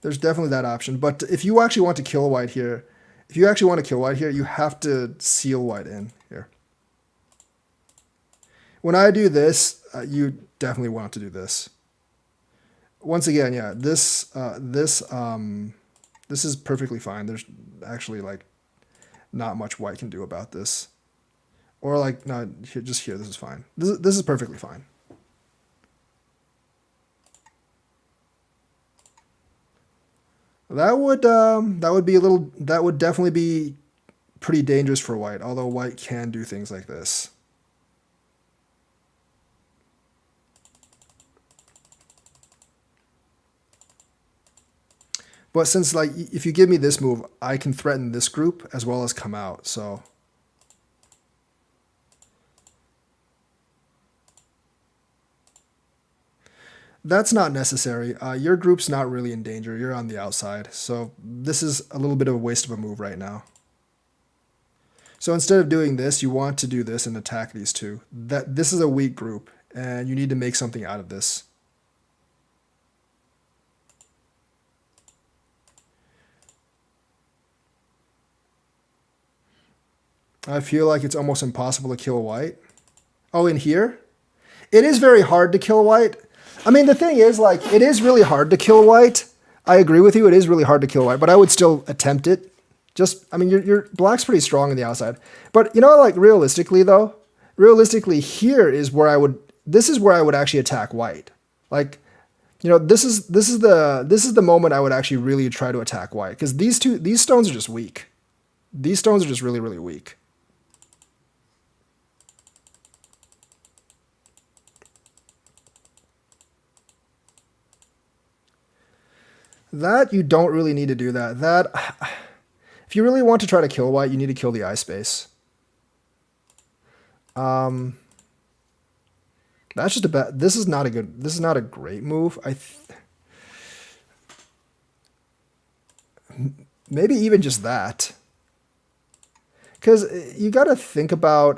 There's definitely that option. But if you actually want to kill white here, you have to seal white in here. When I do this, you definitely want to do this. Once again, yeah, this is perfectly fine. There's actually like not much white can do about this. Or like, no, here, just here, this is fine. This is perfectly fine. That would definitely be pretty dangerous for white, although white can do things like this. But since like if you give me this move, I can threaten this group as well as come out, so that's not necessary. Your group's not really in danger. You're on the outside. So this is a little bit of a waste of a move right now. So instead of doing this, you want to do this and attack these two. This is a weak group, and you need to make something out of this. I feel like it's almost impossible to kill white. Oh, in here? It is very hard to kill white. I mean, the thing is, like, it is really hard to kill white. I agree with you. It is really hard to kill white, but I would still attempt it. Just, I mean, your black's pretty strong on the outside. But, you know, like, realistically, though, here is where this is where I would actually attack white. Like, you know, this is the moment I would actually really try to attack white. Because these stones are just weak. These stones are just really, really weak. That, you don't really need to do that. If you really want to try to kill white, you need to kill the eye space. That's just a bad, this is not a great move. Maybe even just that. Because you got to think about,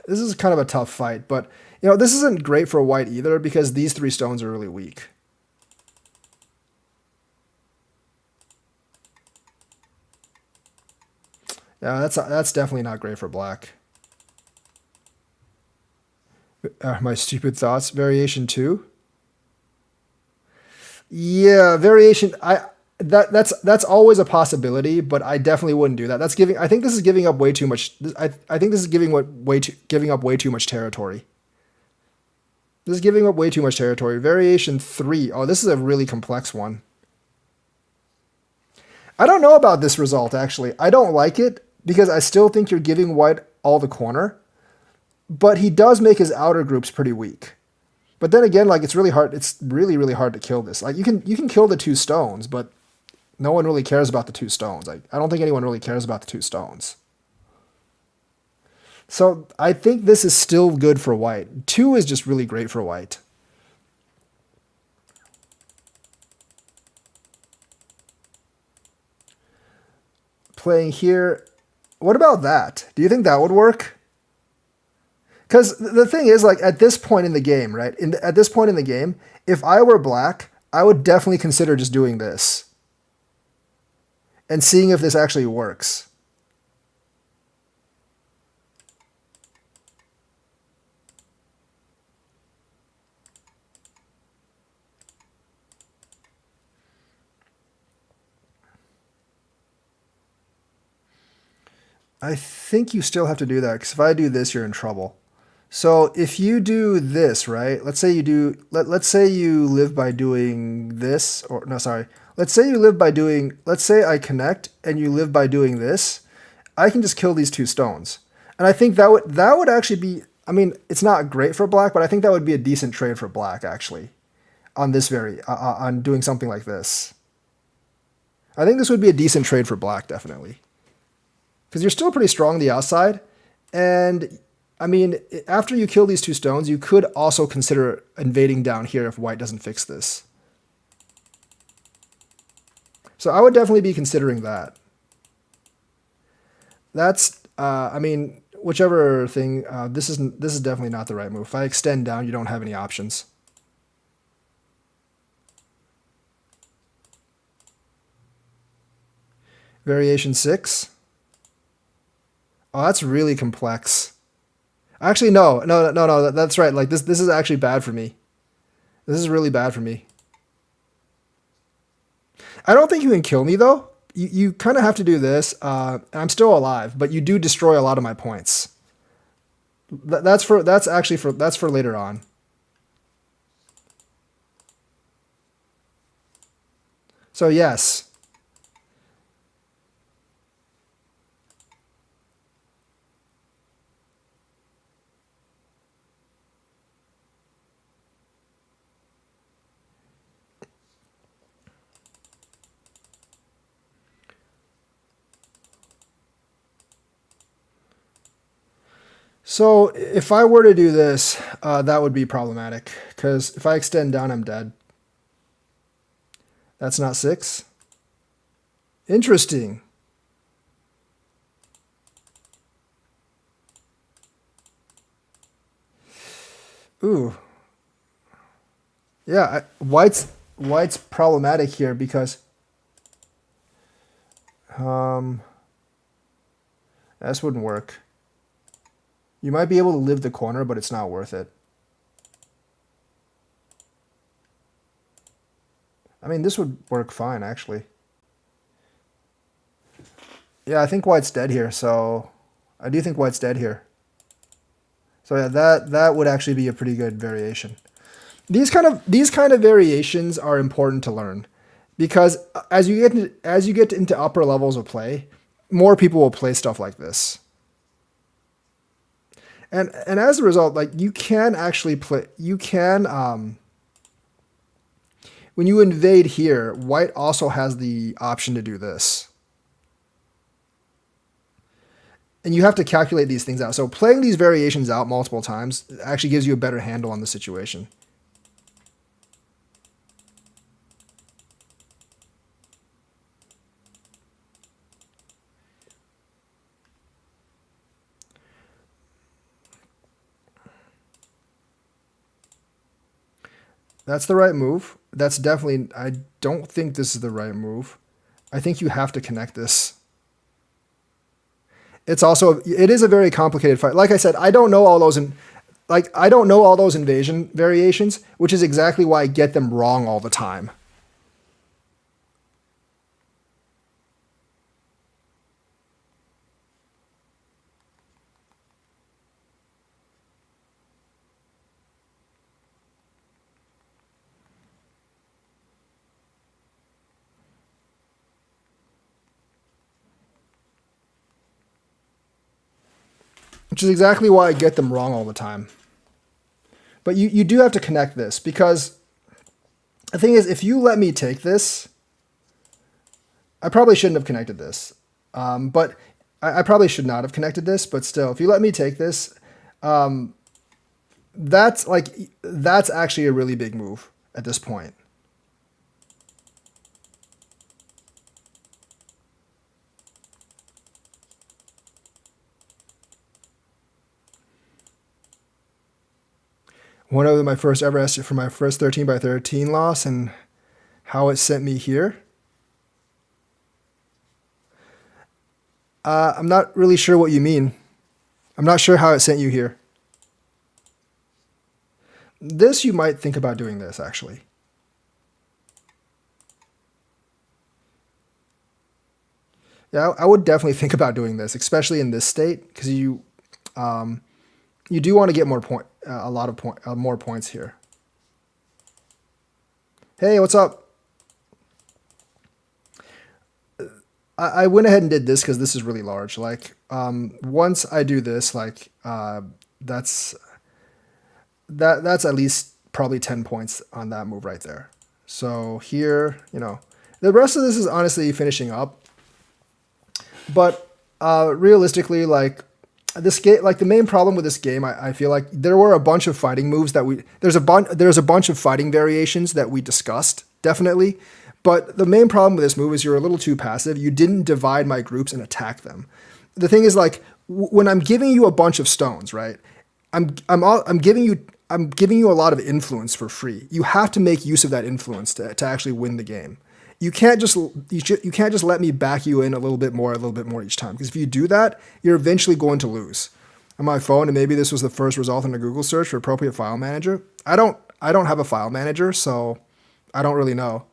this is kind of a tough fight, but, you know, this isn't great for white either because these three stones are really weak. Yeah, that's definitely not great for black. My stupid thoughts. Variation 2. Yeah, variation. That's always a possibility, but I definitely wouldn't do that. I think this is giving up way too much. I think this is giving up way too much territory. This is giving up way too much territory. Variation 3. Oh, this is a really complex one. I don't know about this result, actually. I don't like it because I still think you're giving white all the corner, but he does make his outer groups pretty weak. But then again, like it's really hard. It's really, really hard to kill this. Like you can kill the 2 stones, but no one really cares about the 2 stones. Like I don't think anyone really cares about the 2 stones. So I think this is still good for white. 2 is just really great for white. Playing here. What about that? Do you think that would work? Because the thing is, like, at this point in the game, right? At this point in the game, if I were black, I would definitely consider just doing this and seeing if this actually works. I think you still have to do that, because if I do this, you're in trouble. So if you do this, right? Let's say you do. Let's say you live by doing this, or no, sorry. Let's say you live by doing. Let's say I connect and you live by doing this. I can just kill these 2 stones, and I think that would actually be. I mean, it's not great for black, but I think that would be a decent trade for black actually. On this on doing something like this. I think this would be a decent trade for black, definitely. Because you're still pretty strong on the outside, and I mean, after you kill these 2 stones, you could also consider invading down here if white doesn't fix this. So I would definitely be considering that. That's, I mean, whichever thing, this is definitely not the right move. If I extend down, you don't have any options. Variation 6. Oh, that's really complex. Actually, no, that's right. Like this is actually bad for me. This is really bad for me. I don't think you can kill me though. You kind of have to do this. I'm still alive, but you do destroy a lot of my points. That's for later on. So yes. So if I were to do this, that would be problematic, because if I extend down, I'm dead. That's not 6. Interesting. Ooh. Yeah, white's problematic here because this wouldn't work. You might be able to live the corner, but it's not worth it. I mean, this would work fine, actually. Yeah, I think white's dead here, so I do think white's dead here. So yeah, that would actually be a pretty good variation. These kind of variations are important to learn, because as you get into upper levels of play, more people will play stuff like this. And as a result, like you can actually play, when you invade here, white also has the option to do this. And you have to calculate these things out. So playing these variations out multiple times actually gives you a better handle on the situation. That's the right move. That's definitely, I don't think this is the right move. I think you have to connect this. It is a very complicated fight. Like I said, I don't know all those invasion variations, which is exactly why I get them wrong all the time. which is exactly why I get them wrong all the time. But you do have to connect this, because the thing is, if you let me take this, I probably shouldn't have connected this. But I probably should not have connected this, but still, if you let me take this, that's actually a really big move at this point. One of my first ever estimate for my first 13 by 13 loss and how it sent me here. I'm not really sure what you mean. I'm not sure how it sent you here. This, you might think about doing this, actually. Yeah, I would definitely think about doing this, especially in this state, because you do want to get more more points here. Hey, what's up? I went ahead and did this because this is really large. Like, once I do this, like, that's at least probably 10 points on that move right there. So here, the rest of this is honestly finishing up. But realistically, like, this game, like, the main problem with this game, I feel like there were a bunch of fighting moves that there's a bunch of fighting variations that we discussed, definitely. But the main problem with this move is you're a little too passive. You didn't divide my groups and attack them. The thing is, like, when I'm giving you a bunch of stones, right? I'm giving you a lot of influence for free. You have to make use of that influence to actually win the game. You can't just let me back you in a little bit more each time. Because if you do that, you're eventually going to lose. On my phone, and maybe this was the first result in a Google search for appropriate file manager. I don't have a file manager, so I don't really know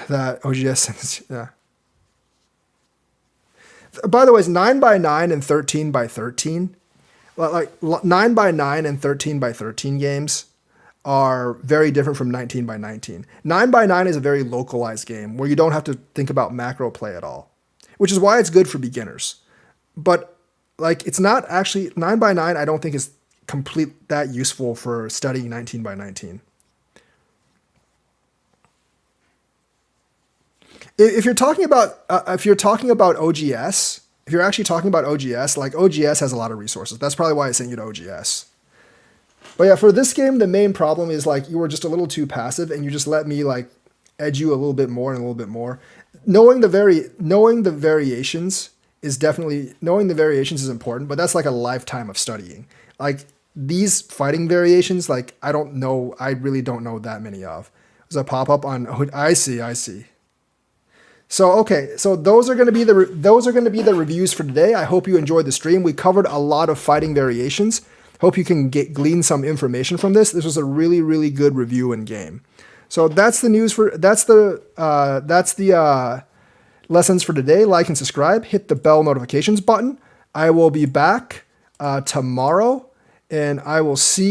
that OGS. Yeah. By the way, it's 9 by 9 and 13 by 13. Like 9 by 9 and 13 by 13 games are very different from 19 by 19. 9 by 9 is a very localized game where you don't have to think about macro play at all, which is why it's good for beginners. But like, it's not actually 9 by 9. I don't think is that useful for studying 19 by 19. If you're talking about OGS, if you're actually talking about OGS, like, OGS has a lot of resources. That's probably why I sent you to OGS. But yeah, for this game, the main problem is, like, you were just a little too passive, and you just let me, like, edge you a little bit more and a little bit more. Knowing the variations is important, but that's like a lifetime of studying. Like, these fighting variations, like, I really don't know that many of. There's a pop-up on, I see. So, okay, so those are going to be the reviews for today. I hope you enjoyed the stream. We covered a lot of fighting variations. Hope you can glean some information from this. This was a really, really good review and game. So that's the lessons for today. Like and subscribe. Hit the bell notifications button. I will be back tomorrow, and I will see